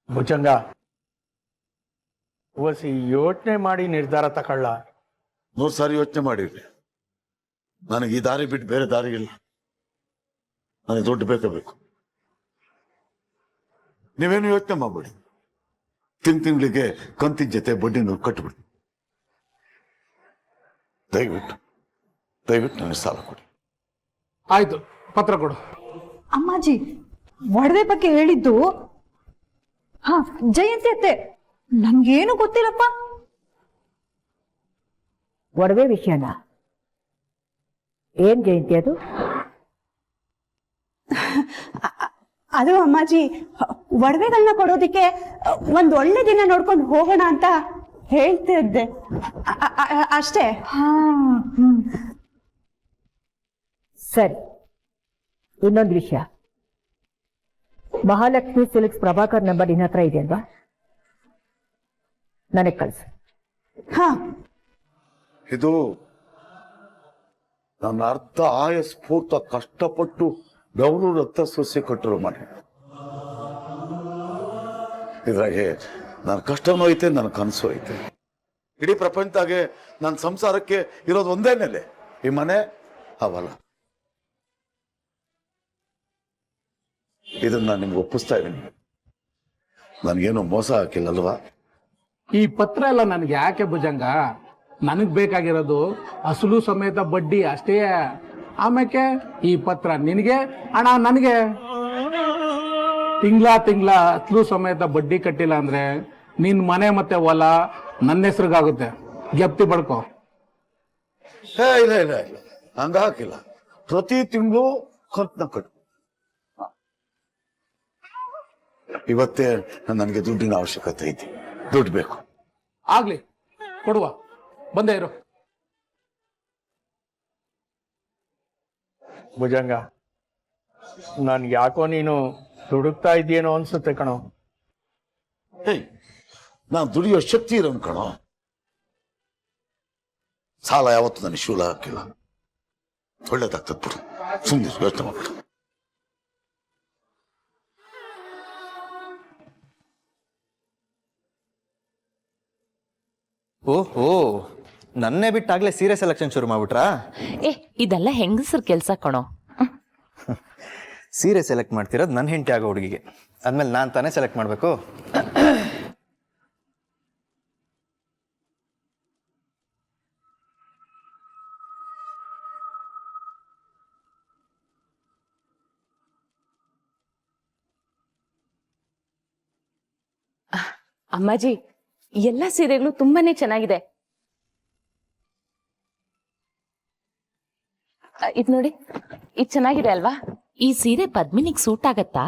ಭುಜಂಗ, ಓಸಿ ಯೋಚನೆ ಮಾಡಿ ನಿರ್ಧಾರ ತಗೊಳ್ಳ. 100 ಸಾರಿ ಯೋಚನೆ ಮಾಡಿರ್ಲಿ. ನನಗೆ ಈ ದಾರಿ ಬಿಟ್ಟು ಬೇರೆ ದಾರಿ ಇಲ್ಲ. ನನಗೆ ದುಡ್ಡು ಬೇಕು. ನೀವೇನು ಯೋಚನೆ ಮಾಡ್ಬೇಡಿ. ತಿಂಗಳಿಗೆ ಕಂತಿನ ಜೊತೆ ಬಡ್ಡಿನ ಕಟ್ಬಿಡಿ. ದಯವಿಟ್ಟು ನನಗೆ ಸಾಲ ಕೊಡಿ. ಆಯ್ತು, ಪತ್ರ ಕೊಡು. ಅಮ್ಮಾಜಿ ಒಡವೆ ಬಗ್ಗೆ ಹೇಳಿದ್ದು ಜಯಂತಿ ಅತ್ತೆ, ನಮ್ಗೇನು ಗೊತ್ತಿಲ್ಲಪ್ಪ. ಒಡವೆ ವಿಷಯನ ಏನ್ ಜಯಂತಿ ಅದು? ಅದು ಅಮ್ಮಾಜಿ, ಒಡವೆಗಳನ್ನ ಕೊಡೋದಿಕ್ಕೆ ಒಂದ್ ಒಳ್ಳೆ ದಿನ ನೋಡ್ಕೊಂಡು ಹೋಗೋಣ ಅಂತ ಹೇಳ್ತಿದ್ದೆ ಅಷ್ಟೇ. ಸರಿ, ಇನ್ನೊಂದು ವಿಷಯ, ಮಹಾಲಕ್ಷ್ಮಿ ಸಿಲ್ಕ್ಸ್ ಪ್ರಭಾಕರ್ ನಂಬರ್ ನಿನ್ನ ಹತ್ರ ಇದೆ ಅಲ್ವಾ? ನನಗೆ ಕಳಿಸು. ಇದು ನನ್ನ ಅರ್ಧ ಆಯಸ್ಫೂರ್ತ ಕಷ್ಟಪಟ್ಟು ಬೆವರು ರಕ್ತ ಸೊಸೆ ಕಟ್ಟರು ಮನೆ. ಇದ್ರಾಗೆ ನನ್ನ ಕಷ್ಟನೂ ಐತೆ, ನನ್ನ ಕನಸು ಐತೆ. ಇಡೀ ಪ್ರಪಂಚದಾಗೆ ನನ್ನ ಸಂಸಾರಕ್ಕೆ ಇರೋದು ಒಂದೇ ನೆಲೆ, ಈ ಮನೆ, ಅವಲ್ಲ. ಇದನ್ನ ನಾನು ನಿಮ್ಗೆ ಒಪ್ಪಿಸ್ತಾ ಇದ್ದೀನಿ. ನನಗೇನು ಮೋಸ ಹಾಕಿಲ್ಲಲ್ವಾ? ಈ ಪತ್ರ ಎಲ್ಲ ನನಗೆ ಯಾಕೆ ಭುಜಂಗ? ನನಗ್ ಬೇಕಾಗಿರೋದು ಅಸಲು ಸಮೇತ ಬಡ್ಡಿ ಅಷ್ಟೇ. ಆಮೇಲೆ ಈ ಪತ್ರ ನಿನಗೆ, ಹಣ ನನಗೆ. ತಿಂಗಳ ಅಸಲು ಸಮೇತ ಬಡ್ಡಿ ಕಟ್ಟಿಲ್ಲ ಅಂದ್ರೆ ನಿನ್ ಮನೆ ಮತ್ತೆ ಹೊಲ ನನ್ನ ಹೆಸ್ರಿಗಾಗುತ್ತೆ. ಜಪ್ತಿ ಪಡ್ಕೋ. ಇಲ್ಲ ಹಂಗ ಹಾಕಿಲ್ಲ. ಪ್ರತಿ ತಿಂಗಳು ಕಂತನ ಕಟ್ಟು. ಇವತ್ತೇ ನನಗೆ ದುಡ್ಡಿನ ಅವಶ್ಯಕತೆ ಐತಿ. ದುಡ್ಡು ಬೇಕು. ಆಗ್ಲಿ, ಕೊಡುವ. ಬಂದೇ ಇರು. ಭುಜಂಗ, ನನ್ಗೆ ಯಾಕೋ ನೀನು ದುಡುಕ್ತಾ ಇದೆಯೇನೋ ಅನ್ಸುತ್ತೆ ಕಣೋ. ನಾನು ದುಡಿಯೋ ಶಕ್ತಿ ಇರೋನ್ ಕಣೋ. ಸಾಲ ಯಾವತ್ತು ನನಗೆ ಶೂಲ ಹಾಕಿಲ್ಲ. ಒಳ್ಳೇದಾಗ್ತದ ಬಿಡು, ಸುಮ್ಮನೆ ಯೋಚನೆ ಮಾಡ್ಬಿಡು. ಓಹೋ, ನನ್ನೇ ಬಿಟ್ಟಾಗ್ಲೇ ಸೀರೆ ಸೆಲೆಕ್ಷನ್ ಶುರು ಮಾಡ್ಬಿಟ್ರಾ? ಇದೆಲ್ಲ ಹೆಂಗಸರ್ ಕೆಲ್ಸ ಕಣೋ. ಸೀರೆ ಸೆಲೆಕ್ಟ್ ಮಾಡ್ತಿರೋದು ನನ್ನ ಹೆಂಡತಿ ಆಗೋ ಹುಡುಗಿಗೆ, ಆದ್ಮೇಲೆ ನಾನು ತಾನೇ ಸೆಲೆಕ್ಟ್ ಮಾಡಬೇಕು. ಅಮ್ಮಾಜಿ, ಎಲ್ಲ ಸೀರೆಗಳು ತುಂಬಾನೇ ಚೆನ್ನಾಗಿದೆ. ಇದ್ ನೋಡಿ, ಇದ್ ಚೆನ್ನಾಗಿದೆ ಅಲ್ವಾ? ಈ ಸೀರೆ ಪದ್ಮಿನಿಗ್ ಸೂಟ್ ಆಗತ್ತಾ?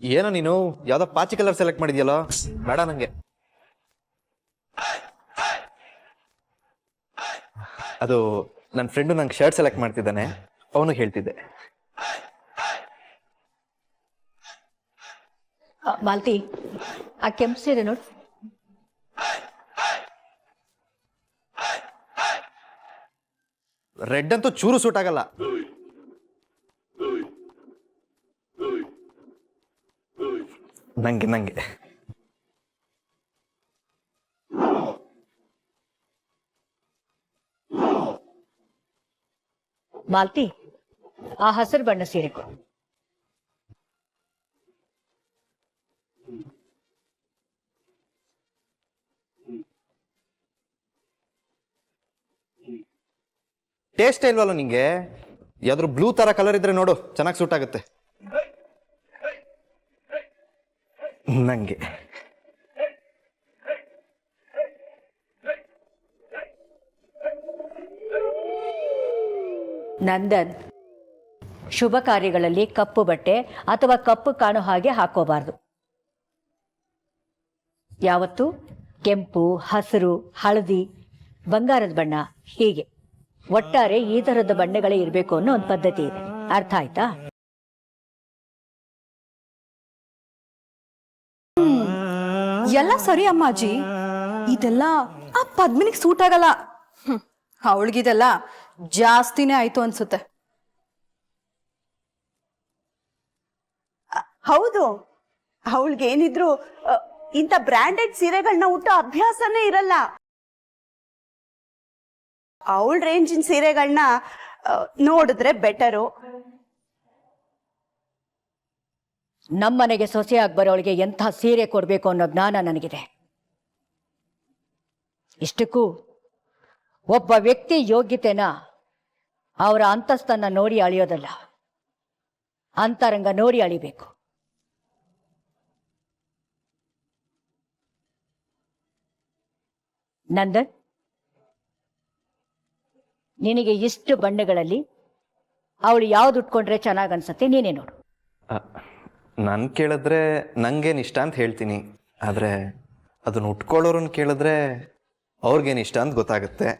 ಏನೋ ನೀನು ಯಾವ್ದೋ ಪಾಚಿ ಕಲರ್ ಸೆಲೆಕ್ಟ್ ಮಾಡಿದ್ಯಲ್ಲೋ, ಬೇಡ ನಂಗೆ. ಅದು ನನ್ನ ಫ್ರೆಂಡು ನಂಗೆ ಶರ್ಟ್ ಸೆಲೆಕ್ಟ್ ಮಾಡ್ತಿದ್ದಾನೆ, ಅವನು ಹೇಳ್ತಿದ್ದೆ. ಮಾಲ್ತಿ, ಆ ಕೆಂಪು ಸೀರೆ ನೋಡು. ರೆಡ್ ಅಂತೂ ಚೂರು ಸೂಟ್ ಆಗಲ್ಲ. ನಂಗೆ ನಂಗೆ ಮಾಲ್ತಿ, ಆ ಹಸಿರು ಬಣ್ಣ ಸೀರೆ ಕೊಡು. ಟೇಸ್ಟ್ ಇಲ್ವಲ್ಲ ನಿಂಗೆ? ಯಾವ್ದಾದ್ರು ಬ್ಲೂ ತರ ಕಲರ್ ಇದ್ರೆ ನೋಡು, ಚೆನ್ನಾಗಿ ಸೂಟ್ ಆಗುತ್ತೆ. ನಂಗೆ ನಂದನ್, ಶುಭ ಕಾರ್ಯಗಳಲ್ಲಿ ಕಪ್ಪು ಬಟ್ಟೆ ಅಥವಾ ಕಪ್ಪು ಕಾಣೋ ಹಾಗೆ ಹಾಕೋಬಾರ್ದು. ಯಾವತ್ತು ಕೆಂಪು, ಹಸಿರು, ಹಳದಿ, ಬಂಗಾರದ ಬಣ್ಣ, ಹೀಗೆ ಒಟ್ಟಾರೆ ಈ ತರದ ಬಣ್ಣಗಳೇ ಇರಬೇಕು ಅನ್ನೋ ಒಂದು ಪದ್ಧತಿ ಇದೆ. ಅರ್ಥ ಆಯ್ತಾ? ಎಲ್ಲ ಸರಿ ಅಮ್ಮಾಜಿ, ಇದೆಲ್ಲ ಆ ಪದ್ಮಿನಿಗೆ ಸೂಟ್ ಆಗಲ್ಲ. ಅವಳಿಗಿದೆಲ್ಲ ಜಾಸ್ತಿನೇ ಆಯ್ತು ಅನ್ಸುತ್ತೆ. ಹೌದು, ಅವಳಿಗೇನಿದ್ರು ಇಂಥ ಬ್ರ್ಯಾಂಡೆಡ್ ಸೀರೆಗಳನ್ನ ಉಟ್ಟೋ ಅಭ್ಯಾಸನೇ ಇರಲ್ಲ. ಅವಳ ರೇಂಜಿನ ಸೀರೆಗಳನ್ನ ನೋಡಿದ್ರೆ ಬೆಟರು. ನಮ್ಮನೆಗೆ ಸೊಸೆಯಾಗಿ ಬರೋಳಿಗೆ ಎಂಥ ಸೀರೆ ಕೊಡಬೇಕು ಅನ್ನೋ ಜ್ಞಾನ ನನಗಿದೆ. ಇಷ್ಟಕ್ಕೂ ಒಬ್ಬ ವ್ಯಕ್ತಿ ಯೋಗ್ಯತೆನ ಅವರ ಅಂತಸ್ತನ್ನ ನೋಡಿ ಅಳಿಯೋದಲ್ಲ, ಅಂತರಂಗ ನೋಡಿ ಅಳಿಬೇಕು. ನಂದನ್, ನಿನಗೆ ಇಷ್ಟು ಬಣ್ಣಗಳಲ್ಲಿ ಅವಳು ಯಾವ್ದು ಉಟ್ಕೊಂಡ್ರೆ ಚೆನ್ನಾಗ್ ಅನ್ಸತ್ತೆ, ನೀನೇ ನೋಡು. ನಾನು ಕೇಳಿದ್ರೆ ನಂಗೇನು ಇಷ್ಟ ಅಂತ ಹೇಳ್ತೀನಿ, ಆದರೆ ಅದನ್ನು ಉಟ್ಕೊಳ್ಳೋರನ್ನ ಕೇಳಿದ್ರೆ ಅವ್ರಿಗೇನು ಇಷ್ಟ ಅಂತ ಗೊತ್ತಾಗುತ್ತೆ.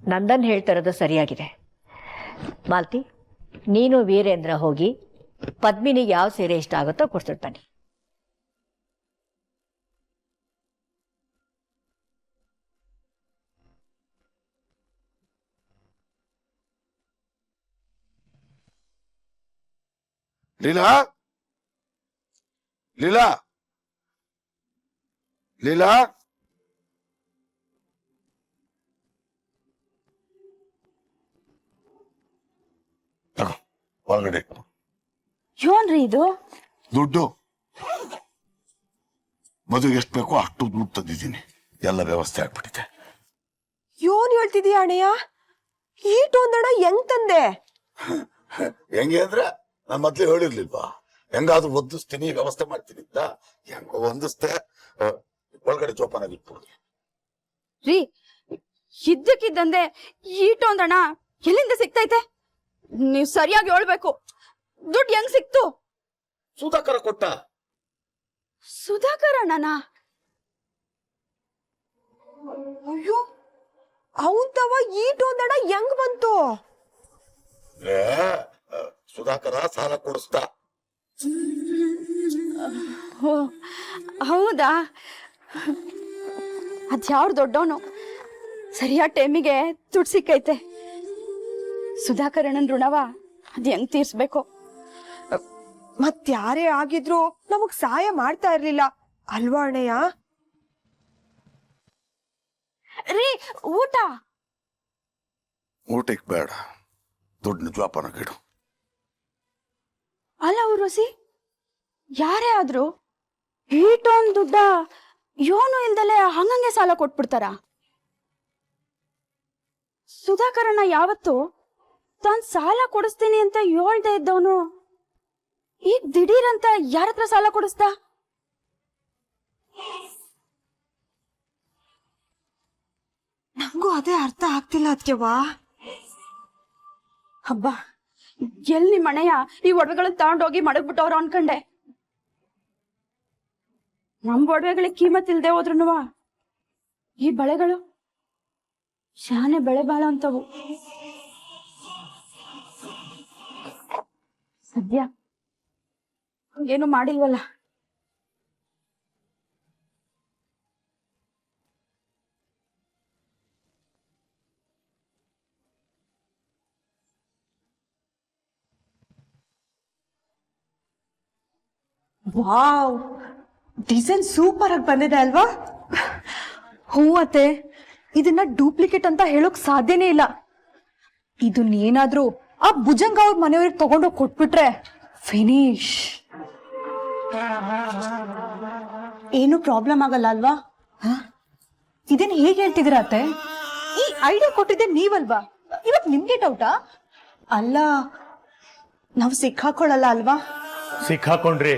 ನಂದನ್ ಹೇಳ್ತಿರೋದು ಸರಿಯಾಗಿದೆ. ಮಾಲ್ತಿ, ನೀನು ವೀರೇಂದ್ರ ಹೋಗಿ ಪದ್ಮಿನಿಗೆ ಯಾವ ಸೀರೆ ಇಷ್ಟ ಆಗುತ್ತೋ ಕೊಡ್ಸಿರ್ತಾನೆ. ಲೀಲಾ, ಲೀಲಾ, ಲೀಲಾ, ಹೊರಗಡೆ ಏನ್ರಿ ಇದು? ದುಡ್ಡು ಮದುವೆಗೆ ಎಷ್ಟು ಬೇಕೋ ಅಷ್ಟು ದುಡ್ಡು ತಂದಿದ್ದೀನಿ, ಎಲ್ಲ ವ್ಯವಸ್ಥೆ ಆಗ್ಬಿಟ್ಟಿದೆ. ಯೋನ್ ಹೇಳ್ತಿದೀಯ ಅಣ್ಣಯ್ಯ? ಈಟೊಂದಣ ಹೆಂಗ್ ತಂದೆ? ಹೆಂಗೆ ಅಂದ್ರೆ ನಾನು ಮೊದ್ಲೇ ಹೇಳಿರ್ಲಿಲ್ವಾ, ಹೆಂಗಾದ್ರೂ ಹೊಂದಿಸ್ತೀನಿ, ವ್ಯವಸ್ಥೆ ಮಾಡ್ತೀನಿ ಅಂತ. ಹೆಂಗೋ ಹೊಂದಿಸ್ತೆ, ಒಳಗಡೆ ಜೋಪಾನಾಗಿ ಇಟ್ಬಿಡಿ. ರೀ, ಇದ್ದಕ್ಕಿದ್ದಂದೆ ಈಟೊಂದಣ ಎಲ್ಲಿಂದ ಸಿಗ್ತೈತೆ? ನೀವ್ ಸರಿಯಾಗಿ ಹೇಳ್ಬೇಕು. ದುಡ್ಡು ಹೆಂಗ್ ಸಿಕ್ತು? ಸುಧಾಕರ ಕೊಟ್ಟ. ಸುಧಾಕರ್ ಅಣ್ಣನ? ಅಯ್ಯೋ, ಅವನ್ ತವ ಈಟೊಂದಣ ಹೆಂಗ್ ಬಂತು? ಸುಧಾಕರ ಸಾಲ ಕೊಡಿಸ್ತಾ. ಹೌದಾ? ಅದ್ಯಾವ್ರು ದೊಡ್ಡವನು, ಸರಿಯಾದ ಟೈಮಿಗೆ ದುಡ್ಡು ಸಿಕ್ಕೈತೆ. ಸುಧಾಕರಣ್ಣನ್ ಋಣವ ಅದ್ ಹೆಂಗ್ ತೀರ್ಸ್ಬೇಕು? ಮತ್ಯಾರೇ ಆಗಿದ್ರು ನಮಗ್ ಸಹಾಯ ಮಾಡ್ತಾ ಇರ್ಲಿಲ್ಲ ಅಲ್ವಾ ಅಣ್ಣಯ್ಯ? ರೀ, ಊಟ? ಊಟಕ್ಕೆ ಬೇಡ, ದುಡ್ಡು ಜೋಪಾನಾಗಿಡು. ಅಲ್ಲ ಊರ್ವಶಿ, ಯಾರೇ ಆದ್ರೂ ಈಟೊಂದ್ ದುಡ್ಡ ಯೋನು ಇಲ್ದಲೆ ಹಂಗಂಗೆ ಸಾಲ ಕೊಟ್ಬಿಡ್ತಾರ? ಸುಧಾಕರಣ್ಣ ಯಾವತ್ತು ತಾನ್ ಸಾಲ ಕೊಡಿಸ್ತೀನಿ ಅಂತ ಹೇಳ್ದೆ ಇದ್ದವನು ಈಗ ದಿಢೀರ್ ಅಂತ ಯಾರ ಹತ್ರ ಸಾಲ ಕೊಡಿಸ್ದ? ನಂಗೂ ಅದೇ ಅರ್ಥ ಆಗ್ತಿಲ್ಲ ಅದ್ಕೆವಾ. ಹಬ್ಬ, ಎಲ್ ನಿಮ್ ಅಣ್ಣಯ್ಯ ಈ ಒಡವೆಗಳನ್ನ ತಗೊಂಡೋಗಿ ಮಡಗ್ಬಿಟ್ಟವ್ರು ಅನ್ಕಂಡೆ. ನಮ್ ಒಡವೆಗಳಿಗೆ ಕೀಮತ್ ಇಲ್ದೆ ಹೋದ್ರುನುವ ಈ ಬಳೆಗಳು ಶಾನೆ ಬೆಳೆ ಬಾಳ ಅಂತವು. ಸದ್ಯ ಏನು ಮಾಡಿಲ್ವಲ್ಲ. ವಾವ್, ಡಿಸೈನ್ ಸೂಪರ್ ಆಗಿ ಬಂದಿದೆ ಅಲ್ವಾ? ಹ್ಞೂ ಅತ್ತೆ, ಇದನ್ನ ಡೂಪ್ಲಿಕೇಟ್ ಅಂತ ಹೇಳೋಕ್ ಸಾಧ್ಯನೇ ಇಲ್ಲ. ಇದನ್ನೇನಾದ್ರೂ ಆ ಭುಜಂಗ ಅವ್ರ ಮನೆಯವ್ರಿಗೆ ತಗೊಂಡೋಗಿ ಕೊಟ್ಬಿಟ್ರೆ ಫಿನಿಶ್. ಏನು ಪ್ರಾಬ್ಲಮ್ ಆಗಲ್ಲ ಅಲ್ವಾ? ಇದನ್ನ ಹೇಗೆ ಹೇಳ್ತಿದ್ದೀರಾ ಅತ್ತೆ? ಈ ಐಡಿಯಾ ಕೊಟ್ಟಿದ್ದೆ ನೀವಲ್ವಾ? ಇವತ್ತು ನಿಮ್ಗೆ ಡೌಟಾ? ಅಲ್ಲ, ನಾವು ಸಿಕ್ಕಾಕೊಳ್ಳಲ್ಲ ಅಲ್ವಾ? ಸಿಕ್ಕಾಕೊಂಡ್ರಿ